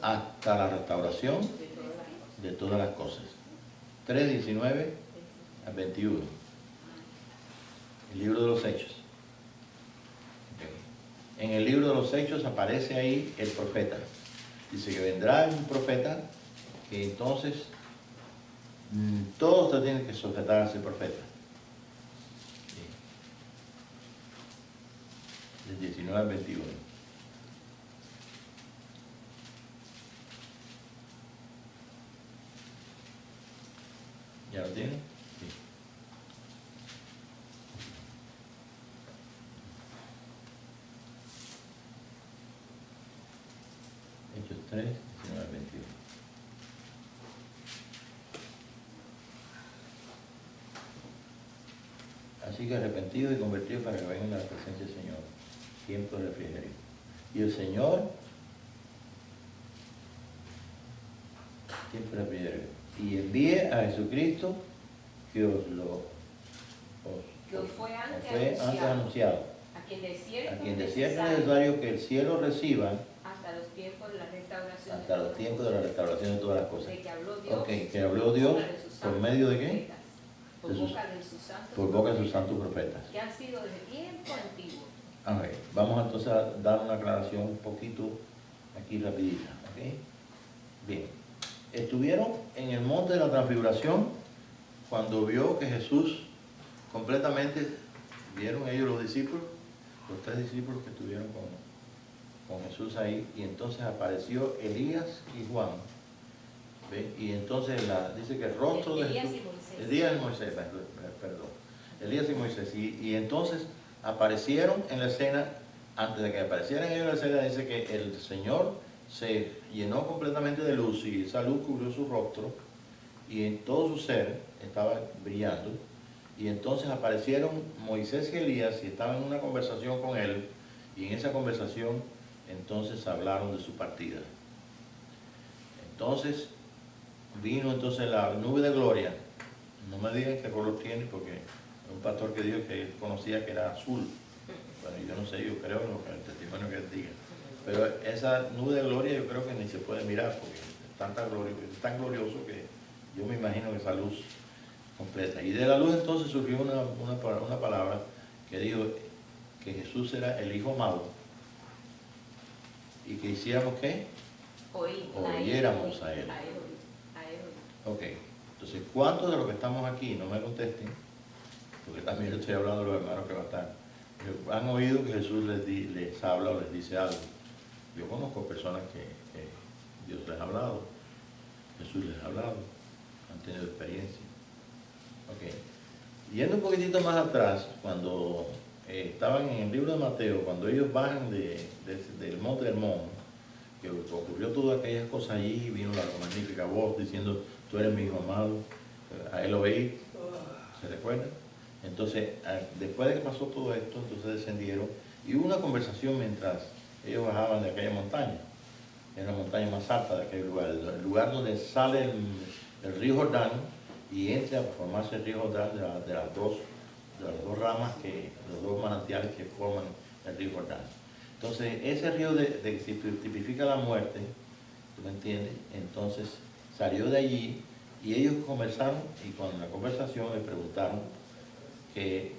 hasta la restauración de todas las cosas. 3, 19 al 21. El libro de los Hechos. Okay. En el libro de los Hechos aparece ahí el profeta. Dice que vendrá un profeta que entonces todos se tienen que sujetar a ese profeta. Del 19 al 21. ¿Ya lo tienen? Sí. Hechos 3, 19 al 21. Así que arrepentidos y convertidos para que vengan a la presencia del Señor. Tiempo de refrigerio. Y el Señor, tiempo de refrigerio. Y envíe a Jesucristo que os fue antes anunciado. A quien de cierto Es necesario que el cielo reciba Hasta los tiempos de la restauración. Hasta los tiempos de la restauración de todas las cosas. De que habló Dios. Ok, que habló Dios por medio de qué? Profetas, por De sus- boca de sus santos Por boca de sus profetas, santos profetas. que han sido desde tiempo antiguo. A ver, vamos entonces a dar una aclaración un poquito aquí rapidita, ¿ok? Bien, estuvieron en el monte de la transfiguración cuando vio que Jesús completamente, vieron ellos los discípulos, los 3 discípulos que estuvieron con Jesús ahí, y entonces apareció Elías y Juan, ¿ve? Y entonces dice que el rostro de Elías Jesús, y Moisés. Elías y Moisés, perdón, Elías y Moisés, y entonces aparecieron en la escena. Antes de que aparecieran ellos en la escena, dice que el Señor se llenó completamente de luz y esa luz cubrió su rostro y en todo su ser estaba brillando. Y entonces aparecieron Moisés y Elías y estaban en una conversación con él, y en esa conversación entonces hablaron de su partida. Entonces vino entonces la nube de gloria. No me digan qué color tiene, porque un pastor que dijo que él conocía que era azul. Bueno, yo no sé, yo creo en el testimonio que él diga. Pero esa nube de gloria yo creo que ni se puede mirar, porque es tan glorioso que yo me imagino que esa luz completa. Y de la luz entonces surgió una palabra que dijo que Jesús era el Hijo amado y que hiciéramos ¿qué? Oyéramos a él. Ok, entonces ¿cuántos de los que estamos aquí, no me contesten, porque también yo estoy hablando de los hermanos que van a estar, han oído que Jesús les habla o les dice algo? Yo conozco personas que Dios les ha hablado, Jesús les ha hablado, han tenido experiencia. Ok, yendo un poquitito más atrás, cuando estaban en el libro de Mateo, cuando ellos bajan del monte del Hermón, que ocurrió todas aquellas cosas allí, vino la magnífica voz diciendo, tú eres mi hijo amado, a él oí, ¿se recuerdan? Entonces, después de que pasó todo esto, entonces descendieron y hubo una conversación mientras ellos bajaban de aquella montaña. Era la montaña más alta de aquel lugar, el lugar donde sale el río Jordán y entra a formarse el río Jordán de las dos ramas, los dos manantiales que forman el río Jordán. Entonces, ese río que tipifica la muerte, ¿tú me entiendes? Entonces, salió de allí y ellos conversaron, y con la conversación le preguntaron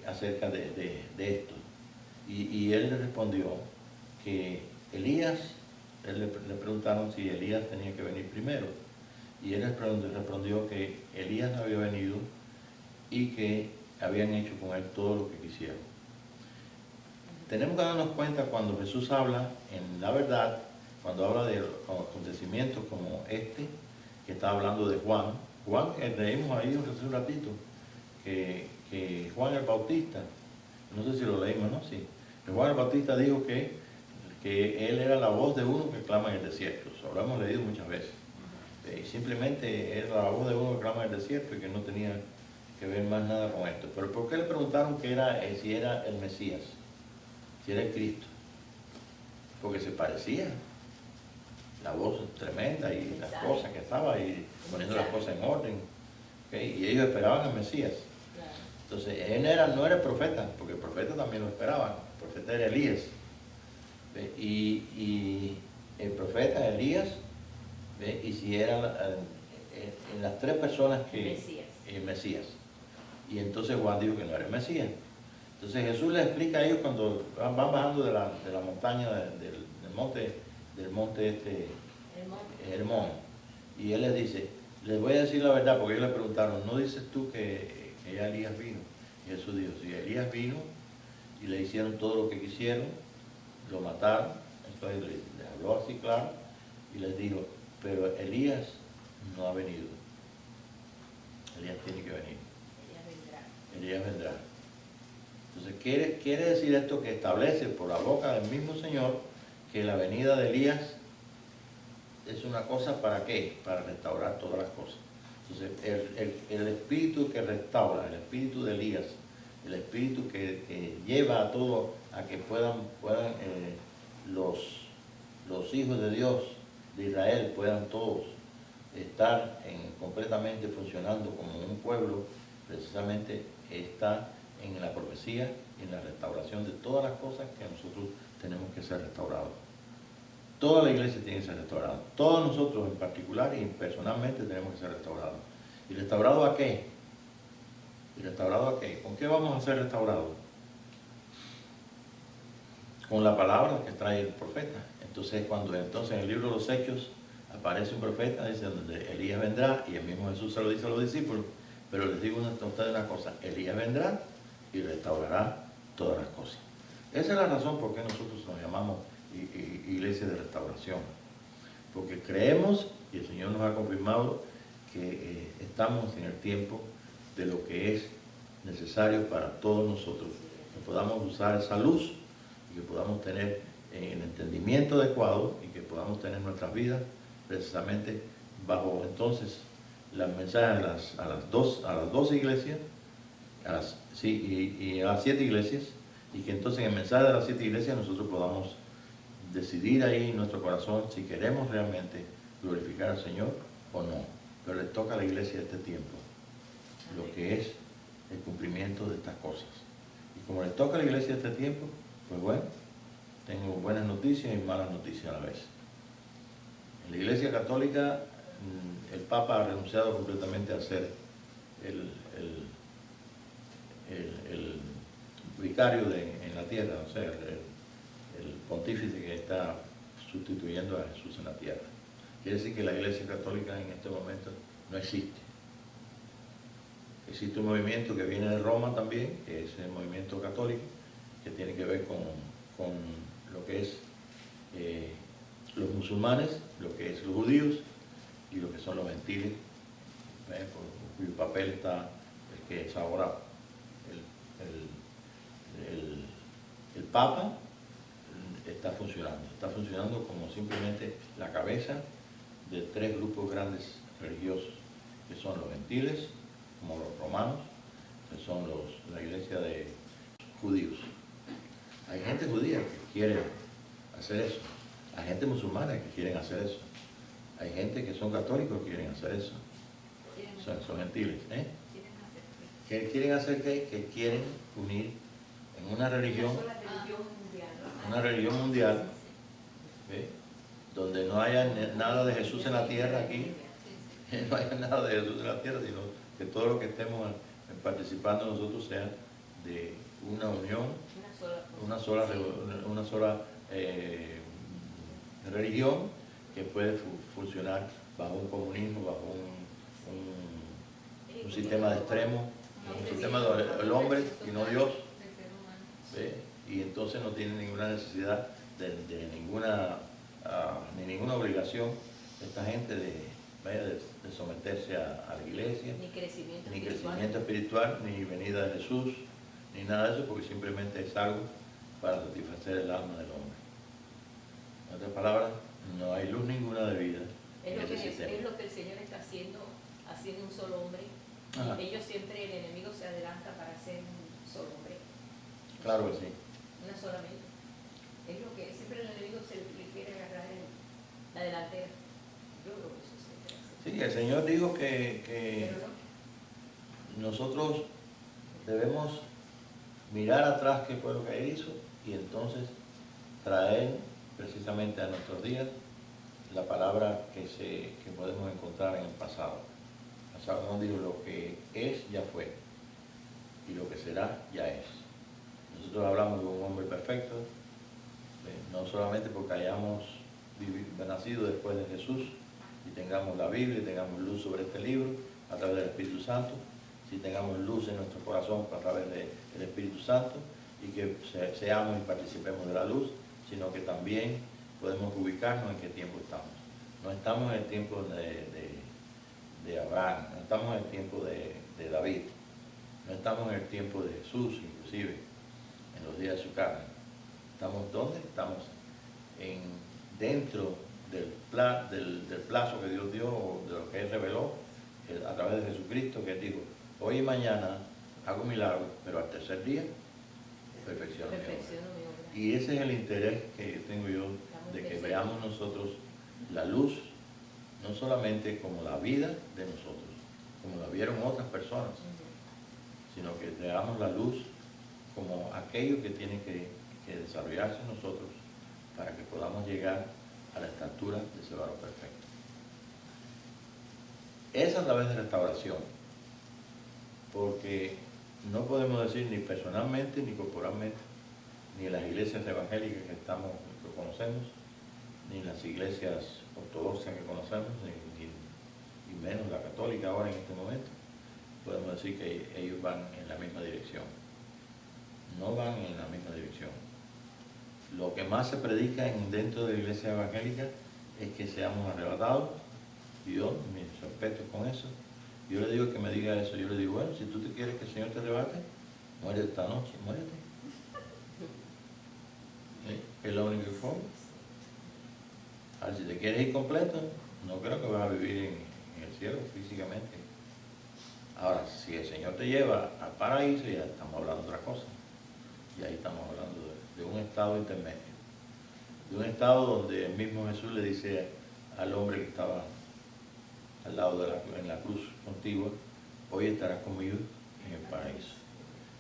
acerca de esto. Y él le respondió que le preguntaron si Elías tenía que venir primero. Y él respondió que Elías no había venido y que habían hecho con él todo lo que quisieron. Tenemos que darnos cuenta cuando Jesús habla en la verdad, cuando habla de acontecimientos como este, que está hablando de Juan. Juan, leímos ahí hace un ratito, que Juan el Bautista, no sé si lo leímos, ¿no? Sí. Que Juan el Bautista dijo que él era la voz de uno que clama en el desierto. Eso lo hemos leído muchas veces. Y simplemente era la voz de uno que clama en el desierto y que no tenía que ver más nada con esto. Pero ¿por qué le preguntaron si era el Mesías? Si era el Cristo. Porque se parecía. La voz tremenda y las cosas que estaba y poniendo las cosas en orden. ¿Okay? Y ellos esperaban al Mesías. Entonces, él no era el profeta, porque el profeta también lo esperaban. El profeta era Elías. ¿Ve? Y el profeta Elías, ¿ve? Y si eran en las 3 personas que... El Mesías. Y entonces Juan dijo que no era el Mesías. Entonces Jesús les explica a ellos cuando van bajando de la montaña, del monte Hermón. Y él les dice, les voy a decir la verdad, porque ellos le preguntaron, ¿no dices tú que ya Elías vino? Y Jesús dijo, si Elías vino y le hicieron todo lo que quisieron, lo mataron. Entonces les habló así claro y les dijo, pero Elías no ha venido. Elías tiene que venir. Elías vendrá. Entonces quiere decir esto, que establece por la boca del mismo Señor que la venida de Elías es una cosa ¿para qué? Para restaurar todas las cosas. Entonces el espíritu que restaura, el espíritu de Elías, el espíritu que lleva a todo a que puedan los hijos de Dios, de Israel, puedan todos estar completamente funcionando como un pueblo, precisamente está en la profecía y en la restauración de todas las cosas que nosotros tenemos que ser restaurados. Toda la iglesia tiene que ser restaurada. Todos nosotros en particular y personalmente tenemos que ser restaurados. ¿Y restaurado a qué? ¿Y restaurado a qué? ¿Con qué vamos a ser restaurados? Con la palabra que trae el profeta. Entonces, cuando entonces en el libro de los Hechos aparece un profeta, dice donde Elías vendrá, y el mismo Jesús se lo dice a los discípulos, pero les digo a ustedes una cosa, Elías vendrá y restaurará todas las cosas. Esa es la razón por qué nosotros nos llamamos iglesia de restauración, porque creemos, y el Señor nos ha confirmado, que estamos en el tiempo de lo que es necesario para todos nosotros, que podamos usar esa luz y que podamos tener el entendimiento adecuado y que podamos tener nuestras vidas precisamente bajo entonces las mensajes a las 12 iglesias, y a las 7 iglesias, y que entonces en el mensaje de las 7 iglesias nosotros podamos decidir ahí en nuestro corazón si queremos realmente glorificar al Señor o no. Pero le toca a la iglesia de este tiempo lo que es el cumplimiento de estas cosas. Y como le toca a la iglesia de este tiempo, pues bueno, tengo buenas noticias y malas noticias a la vez. En la iglesia católica, el Papa ha renunciado completamente a ser el vicario en la tierra, o sea, el pontífice que está sustituyendo a Jesús en la tierra. Quiere decir que la iglesia católica en este momento no existe. Existe un movimiento que viene de Roma también, que es el movimiento católico, que tiene que ver con lo que es los musulmanes, lo que es los judíos y lo que son los gentiles, cuyo papel está, el que es ahora el Papa, está funcionando como simplemente la cabeza de 3 grupos grandes religiosos, que son los gentiles, como los romanos, que son la iglesia de judíos. Hay gente judía que quiere hacer eso, hay gente musulmana que quieren hacer eso, hay gente que son católicos que quieren hacer eso, son gentiles. ¿Qué quieren hacer? Que quieren unir en una religión mundial, ¿ve? Donde no haya nada de Jesús en la tierra aquí, no haya nada de Jesús en la tierra, sino que todo lo que estemos participando nosotros sea de una unión, una sola religión que puede funcionar bajo un comunismo, bajo un sistema de extremo, un sistema del hombre y no Dios, ¿ve? Y entonces no tiene ninguna necesidad de ninguna obligación esta gente de someterse a la iglesia, ni crecimiento espiritual, ni venida de Jesús, ni nada de eso, porque simplemente es algo para satisfacer el alma del hombre. En otras palabras, no hay luz ninguna de vida en ese sistema. Es lo que el Señor está haciendo un solo hombre. Ajá. Ellos siempre, el enemigo se adelanta para hacer un solo hombre. Claro que sí. Una solamente. Es lo que siempre el enemigo se le quiere agarrar la delantera. Yo creo que eso siempre hace. Sí, el Señor dijo que Pero no. nosotros debemos mirar atrás qué fue lo que Él hizo y entonces traer precisamente a nuestros días la palabra que podemos encontrar en el pasado. El pasado no digo lo que es, ya fue, y lo que será, ya es. Nosotros hablamos de un hombre perfecto, no solamente porque hayamos nacido después de Jesús y tengamos la Biblia y tengamos luz sobre este libro a través del Espíritu Santo, si tengamos luz en nuestro corazón a través del Espíritu Santo y que seamos y participemos de la luz, sino que también podemos ubicarnos en qué tiempo estamos. No estamos en el tiempo de Abraham, no estamos en el tiempo de David, no estamos en el tiempo de Jesús, inclusive en los días de su carne. ¿Estamos dónde? Estamos dentro del plazo que Dios dio, o de lo que Él reveló a través de Jesucristo, que Él dijo: hoy y mañana hago milagros, pero al tercer día perfecciono mi obra. Y ese es el interés que tengo yo, de que veamos nosotros la luz, no solamente como la vida de nosotros, como la vieron otras personas, sino que veamos la luz como aquello que tiene que desarrollarse en nosotros para que podamos llegar a la estatura de ese varón perfecto. Es a través de restauración, porque no podemos decir ni personalmente ni corporalmente, ni en las iglesias evangélicas que conocemos, ni en las iglesias ortodoxas que conocemos, ni menos la católica ahora en este momento, podemos decir que ellos van en la misma dirección. No van en la misma dirección. Lo que más se predica dentro de la iglesia evangélica es que seamos arrebatados, y yo, mis respetos con eso, yo le digo que me diga eso, yo le digo, bueno, si tú te quieres que el Señor te arrebate, muérete esta noche, muérete. ¿Sí? Es la única forma. Ahora, si te quieres ir completo, no creo que vas a vivir en el cielo físicamente. Ahora, si el Señor te lleva al paraíso, ya estamos hablando de otra cosa. Y ahí estamos hablando de un estado intermedio. De un estado donde el mismo Jesús le dice al hombre que estaba al lado en la cruz contigua, hoy estarás conmigo en el paraíso,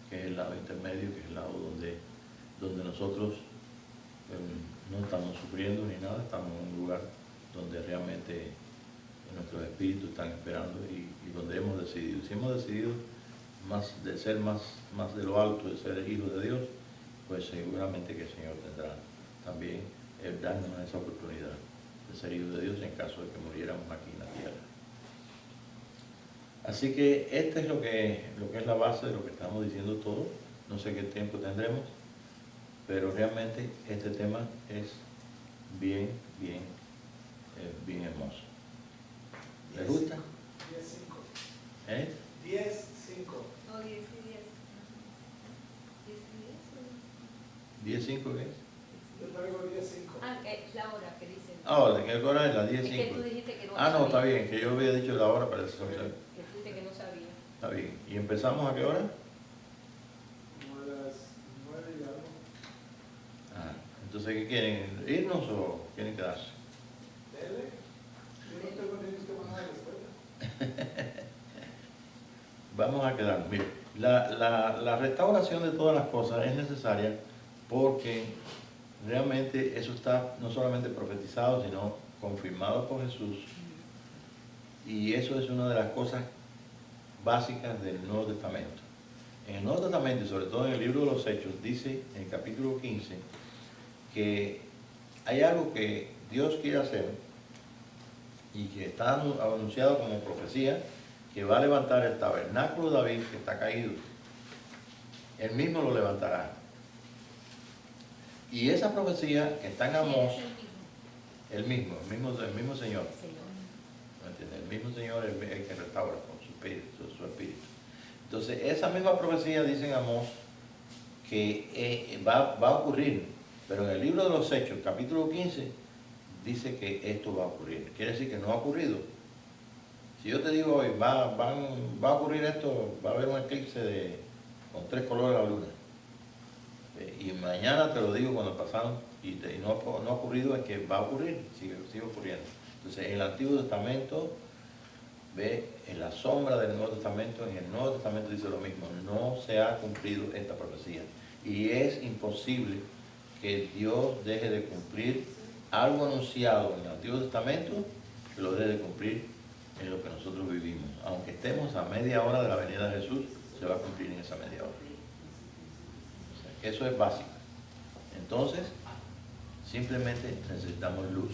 que es el lado intermedio, que es el lado donde nosotros no estamos sufriendo ni nada, estamos en un lugar donde realmente nuestros espíritus están esperando y donde hemos decidido. Si hemos decidido de ser más de lo alto, de ser hijos de Dios, pues seguramente que el Señor tendrá también el darnos esa oportunidad de ser hijos de Dios en caso de que muriéramos aquí en la tierra. Así que esta es lo que es la base de lo que estamos diciendo todos. No sé qué tiempo tendremos, pero realmente este tema es bien hermoso. ¿Les gusta? 10-5. ¿Eh? 10-5. No, 10 y 10. 10 y 10. 10:05 ¿qué es? Yo traigo 10-5. Ah, es la hora que dicen. Ah, ¿de qué hora es? La Es que tú 10:05. dijiste que no Ah, no, está sabía. bien, que yo había dicho la hora para eso. Que dijiste que no sabía. Está bien. ¿Y empezamos a qué hora? Como a las 9 y algo. Ah, entonces, ¿qué quieren? ¿Irnos o quieren quedarse? Dele. Yo no tengo niños que van a la escuela. Vamos a quedarnos. Mire, la restauración de todas las cosas es necesaria porque realmente eso está no solamente profetizado, sino confirmado por Jesús. Y eso es una de las cosas básicas del Nuevo Testamento. En el Nuevo Testamento, y sobre todo en el libro de los Hechos, dice en el capítulo 15 que hay algo que Dios quiere hacer y que está anunciado como profecía, que va a levantar el tabernáculo de David que está caído. Él mismo lo levantará. Y esa profecía que está en Amós, ¿Quién es el mismo? el mismo Señor. Señor. ¿No entiendes? El mismo Señor es el que restaura con su espíritu. Entonces, esa misma profecía dice en Amós que va a ocurrir, pero en el libro de los Hechos, capítulo 15, dice que esto va a ocurrir. Quiere decir que no ha ocurrido. Si yo te digo hoy, va a ocurrir esto, va a haber un eclipse con 3 colores de la luna. Y mañana te lo digo cuando pasaron y no ha ocurrido, es que va a ocurrir, sigue ocurriendo. Entonces, en el Antiguo Testamento, ve en la sombra del Nuevo Testamento, en el Nuevo Testamento dice lo mismo, no se ha cumplido esta profecía. Y es imposible que Dios deje de cumplir algo anunciado en el Antiguo Testamento, que lo deje de cumplir en lo que nosotros vivimos. Aunque estemos a media hora de la venida de Jesús, se va a cumplir en esa media hora. O sea, que eso es básico. Entonces, simplemente necesitamos luz.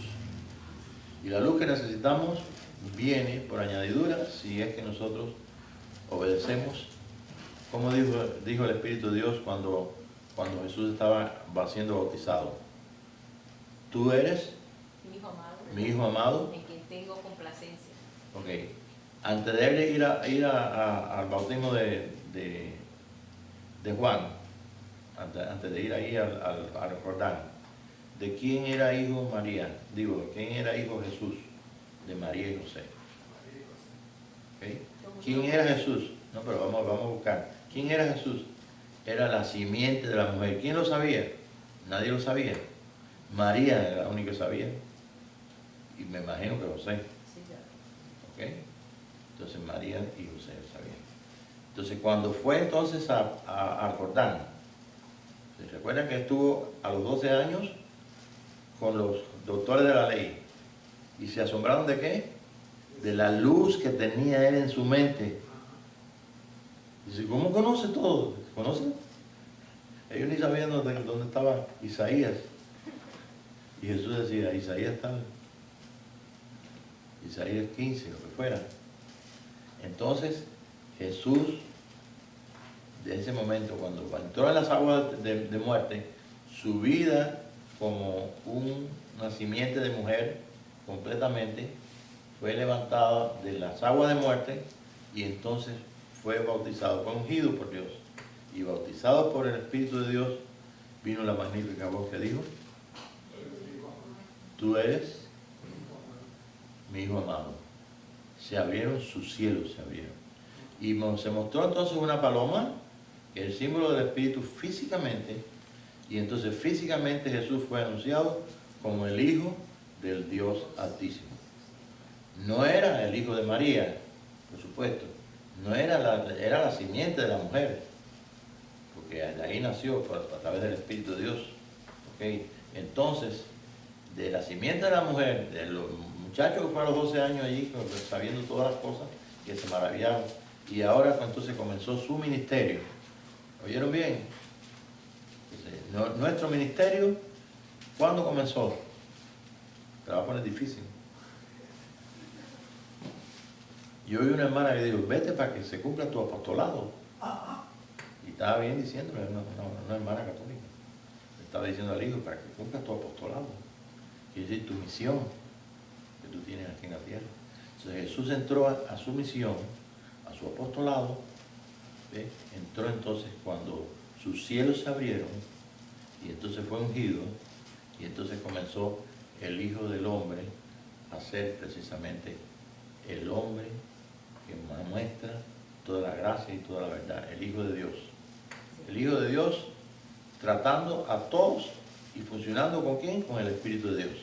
Y la luz que necesitamos viene por añadidura si es que nosotros obedecemos, como dijo el Espíritu de Dios cuando Jesús estaba siendo bautizado. Tú eres Mi hijo amado. mi hijo amado. En quien tengo complacencia. Ok. Antes de él ir al bautismo de Juan, antes de ir ahí al Jordán, ¿de quién era hijo María? ¿De quién era hijo Jesús? De María y José. ¿Okay? ¿Quién era Jesús? No, pero vamos a buscar. ¿Quién era Jesús? Era la simiente de la mujer. ¿Quién lo sabía? Nadie lo sabía. María era la única que sabía. Y me imagino que José. Sí, claro. ¿Ok? Entonces María y José sabían. Entonces cuando fue entonces a Jordán, ¿se recuerdan que estuvo a los 12 años con los doctores de la ley. ¿Y se asombraron de qué? De la luz que tenía él en su mente. Dice, ¿cómo conoce todo? ¿Conoce? Ellos ni sabían dónde estaba Isaías. Y Jesús decía, Isaías tal. Isaías 15, lo que fuera. Entonces, Jesús, de ese momento, cuando entró en las aguas de muerte, su vida como una simiente de mujer completamente fue levantada de las aguas de muerte y entonces fue bautizado, fue ungido por Dios y bautizado por el Espíritu de Dios. Vino la magnífica voz que dijo, tú eres mi hijo amado. Se abrieron sus cielos, se abrieron. Y se mostró entonces una paloma, que es el símbolo del Espíritu físicamente, y entonces físicamente Jesús fue anunciado como el Hijo del Dios Altísimo. No era el hijo de María, por supuesto, no era era la simiente de la mujer, porque de ahí nació a través del Espíritu de Dios. ¿Okay? Entonces, de la simiente de la mujer, de los muchachos que fueron a los 12 años allí, sabiendo todas las cosas, que se maravillaron, y ahora entonces comenzó su ministerio. ¿Oyeron bien? Entonces, nuestro ministerio, ¿cuándo comenzó? Te va a poner difícil. Yo oí una hermana que dijo, vete para que se cumpla tu apostolado. Y estaba bien diciéndole, una hermana católica. Le estaba diciendo al hijo, para que cumpla tu apostolado. Quiere decir tu misión que tú tienes aquí en la tierra. Entonces Jesús entró a su misión, a su apostolado. ¿Ve? Entró entonces cuando sus cielos se abrieron y entonces fue ungido y entonces comenzó el Hijo del Hombre a ser precisamente el hombre que muestra toda la gracia y toda la verdad, el Hijo de Dios. El Hijo de Dios tratando a todos y funcionando ¿con quién? Con el Espíritu de Dios.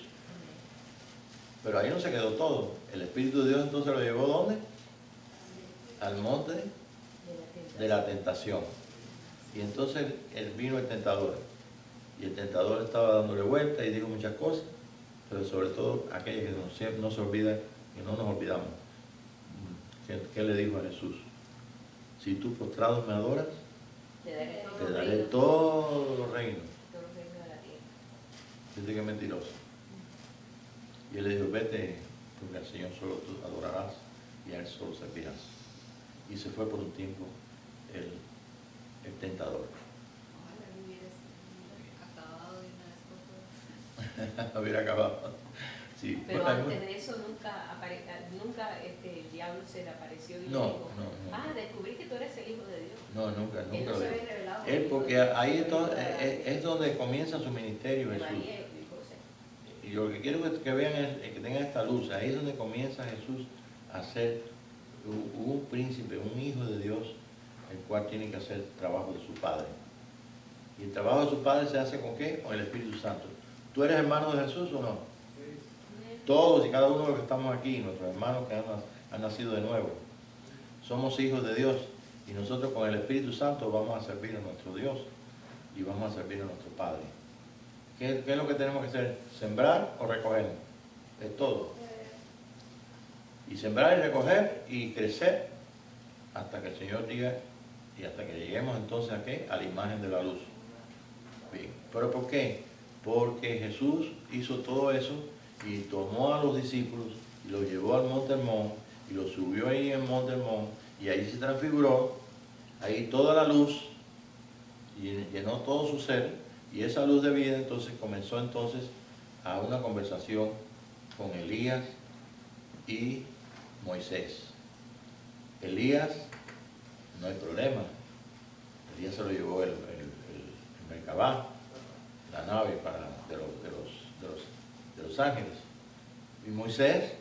Pero ahí no se quedó todo. El Espíritu de Dios entonces lo llevó ¿dónde? Al monte de la tentación. Y entonces vino el tentador. Y el tentador estaba dándole vuelta y dijo muchas cosas, pero sobre todo aquellas que no se olvidan, que no nos olvidamos. ¿Qué le dijo a Jesús? Si tú postrado me adoras, te daré todos los reinos. Dice que es mentiroso. Y él le dijo, vete, porque al Señor solo tú adorarás y a Él solo servirás. Y se fue por un tiempo el tentador. Hubiera acabado. Sí, pero antes de eso nunca el diablo se le apareció y le dijo, descubrí que tú eres el Hijo de Dios. No, nunca. Él no se había revelado. Él, porque ahí es donde comienza su ministerio, Jesús. Y yo lo que quiero que vean es que tengan esta luz. Ahí es donde comienza Jesús a ser un príncipe, un hijo de Dios, el cual tiene que hacer el trabajo de su Padre. Y el trabajo de su Padre se hace ¿con qué? Con el Espíritu Santo. ¿Tú eres hermano de Jesús o no? Sí. Todos y cada uno de los que estamos aquí, nuestros hermanos que han nacido de nuevo, somos hijos de Dios. Y nosotros con el Espíritu Santo vamos a servir a nuestro Dios y vamos a servir a nuestro Padre. ¿Qué es lo que tenemos que hacer? ¿Sembrar o recoger? Es todo. Y sembrar y recoger y crecer hasta que el Señor diga y hasta que lleguemos entonces ¿a qué? A la imagen de la luz. Bien. ¿Pero por qué? Porque Jesús hizo todo eso y tomó a los discípulos y los llevó al Monte Hermón y los subió ahí en Monte Hermón y ahí se transfiguró, ahí toda la luz y llenó todo su ser. Y esa luz de vida entonces comenzó entonces a una conversación con Elías y Moisés. Elías, no hay problema. Elías se lo llevó el Merkabah, la nave de los ángeles. Y Moisés,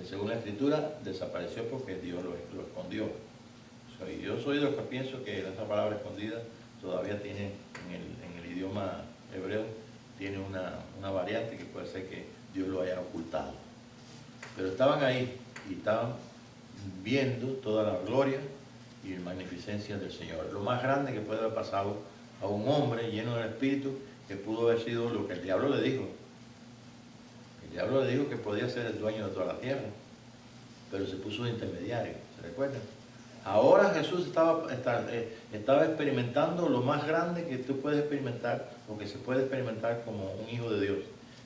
según la Escritura, desapareció porque Dios lo escondió. Yo soy de los que pienso que esa palabra escondida todavía tiene en el idioma hebreo tiene una variante que puede ser que Dios lo haya ocultado. Pero estaban ahí y estaban viendo toda la gloria y magnificencia del Señor. Lo más grande que puede haber pasado a un hombre lleno del Espíritu, que pudo haber sido lo que el diablo le dijo. diablo le dijo que podía ser el dueño de toda la tierra, pero se puso de intermediario, ¿se recuerdan? Ahora Jesús estaba experimentando lo más grande que tú puedes experimentar, o que se puede experimentar como un hijo de Dios.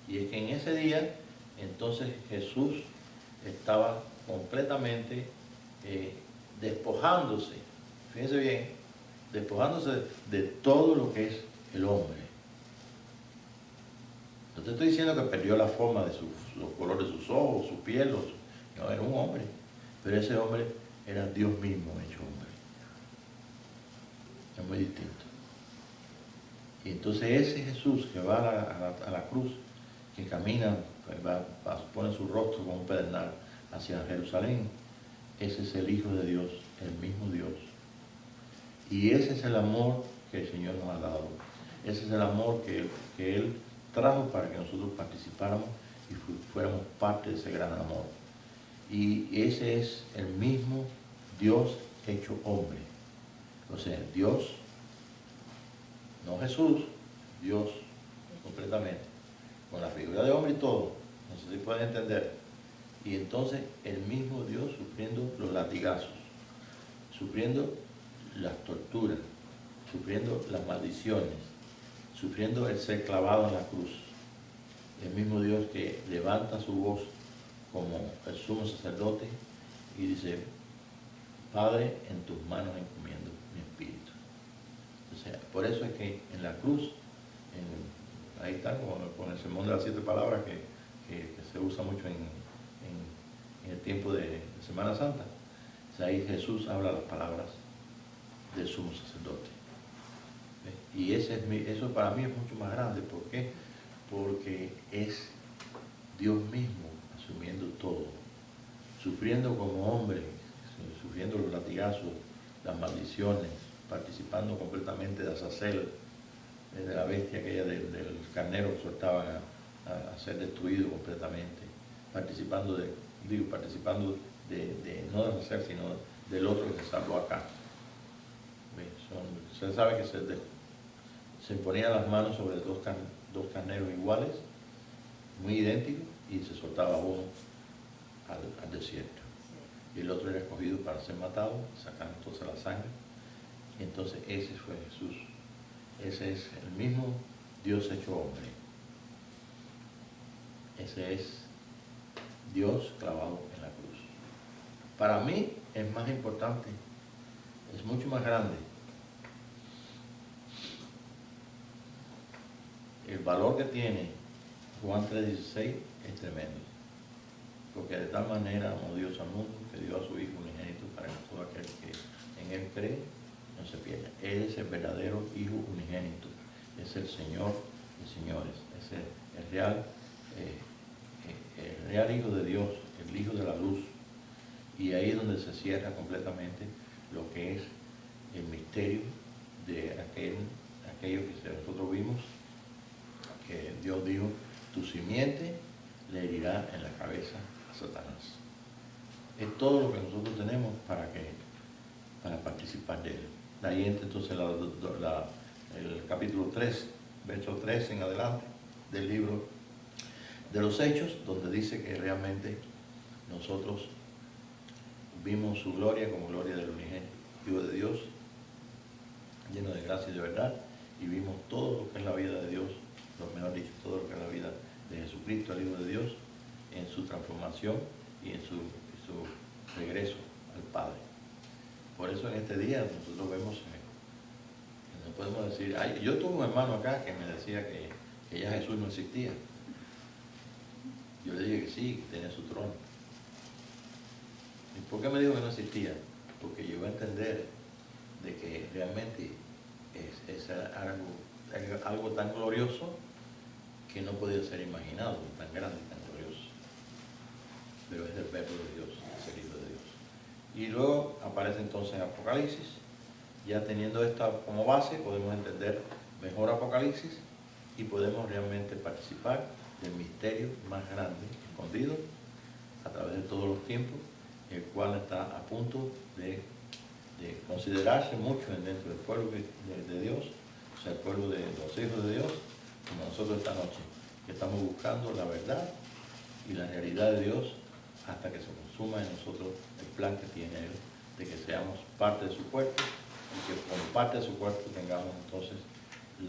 Y es que en ese día, entonces Jesús estaba completamente despojándose, fíjense bien, despojándose de todo lo que es el hombre. No te estoy diciendo que perdió la forma de los colores de sus ojos, su piel, no, era un hombre, pero ese hombre era Dios mismo hecho hombre. Es muy distinto. Y entonces ese Jesús que va a la cruz, que camina, pone su rostro como un pedernal hacia Jerusalén, ese es el Hijo de Dios, el mismo Dios. Y ese es el amor que el Señor nos ha dado. Ese es el amor que Él trajo para que nosotros participáramos y fuéramos parte de ese gran amor. Y ese es el mismo Dios hecho hombre. O sea, Dios, no Jesús, Dios completamente, con la figura de hombre y todo. No sé si pueden entender. Y entonces el mismo Dios sufriendo los latigazos, sufriendo las torturas, sufriendo las maldiciones, sufriendo el ser clavado en la cruz. El mismo Dios que levanta su voz como el sumo sacerdote y dice: Padre, en tus manos encomiendo mi espíritu. O sea, por eso es que en la cruz, ahí está con el sermón de las 7 palabras que se usa mucho en el tiempo de Semana Santa. O sea, ahí Jesús habla las palabras del sumo sacerdote. Y eso para mí es mucho más grande. ¿Por qué? Porque es Dios mismo asumiendo todo, sufriendo como hombre, sufriendo los latigazos, las maldiciones, participando completamente de Azazel, de la bestia aquella del carnero que soltaban a ser destruido completamente, participando de no de Azazel, sino del otro que se salvó acá. Usted sabe que se ponían las manos sobre dos carneros iguales, muy idénticos, y se soltaba uno al desierto. Y el otro era escogido para ser matado, sacar entonces la sangre. Y entonces ese fue Jesús. Ese es el mismo Dios hecho hombre. Ese es Dios clavado en la cruz. Para mí es más importante, es mucho más grande. El valor que tiene Juan 3:16 es tremendo. Porque de tal manera amó Dios al mundo que dio a su Hijo unigénito para que todo aquel que en Él cree no se pierda. Él es el verdadero Hijo unigénito. Es el Señor de señores. Es el real Hijo de Dios, el Hijo de la luz. Y ahí es donde se cierra completamente lo que es el misterio de aquello que nosotros vimos, que Dios dijo: tu simiente le herirá en la cabeza a Satanás. Es todo lo que nosotros tenemos para participar de él. De ahí entra entonces el capítulo 3, verso 3 en adelante del libro de los Hechos, donde dice que realmente nosotros vimos su gloria como gloria del unigénito Hijo de Dios, lleno de gracia y de verdad, y vimos todo lo que es la vida de Dios, lo mejor dicho, todo lo que es la vida de Jesucristo, el Hijo de Dios, en su transformación y en su regreso al Padre. Por eso en este día nosotros vemos, no podemos decir, yo tuve un hermano acá que me decía que ya Jesús no existía. Yo le dije que sí, que tenía su trono. ¿Y por qué me dijo que no existía? Porque llegó a entender de que realmente es algo tan glorioso que no podía ser imaginado, tan grande y tan glorioso. Pero es el verbo de Dios, es el Hijo de Dios. Y luego aparece entonces Apocalipsis. Ya teniendo esta como base, podemos entender mejor Apocalipsis y podemos realmente participar del misterio más grande, escondido a través de todos los tiempos, el cual está a punto de considerarse mucho dentro del pueblo de Dios, o sea, el pueblo de los hijos de Dios, como nosotros esta noche, que estamos buscando la verdad y la realidad de Dios hasta que se consuma en nosotros el plan que tiene Él de que seamos parte de su cuerpo y que como parte de su cuerpo tengamos entonces el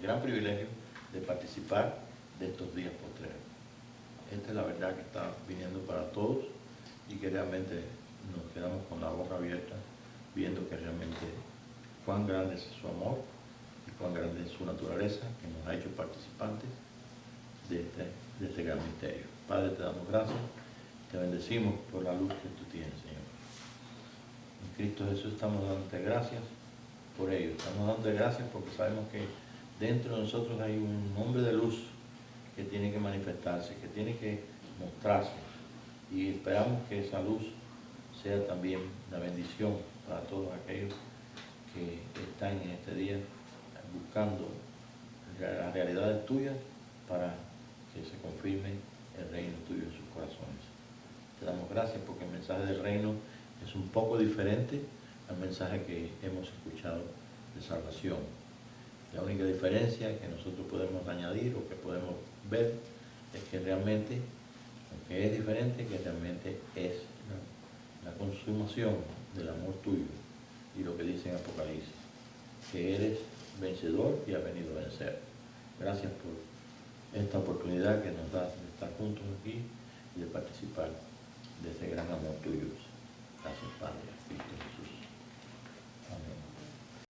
gran privilegio de participar de estos días postreros. Esta es la verdad que está viniendo para todos y que realmente nos quedamos con la boca abierta viendo que realmente cuán grande es su amor y cuán grande es su naturaleza que nos ha hecho participantes de este gran misterio. Padre, te damos gracias, te bendecimos por la luz que tú tienes, Señor. En Cristo Jesús estamos dándote gracias por ello. Estamos dándote gracias porque sabemos que dentro de nosotros hay un hombre de luz que tiene que manifestarse, que tiene que mostrarse. Y esperamos que esa luz sea también la bendición para todos aquellos que están en este día buscando las realidades tuyas para que se confirme el reino tuyo en sus corazones. Te damos gracias porque el mensaje del reino es un poco diferente al mensaje que hemos escuchado de salvación. La única diferencia que nosotros podemos añadir o que podemos ver es que realmente, aunque es diferente, que realmente es la consumación del amor tuyo y lo que dice en Apocalipsis, que eres vencedor y has venido a vencer. Gracias por esta oportunidad que nos das de estar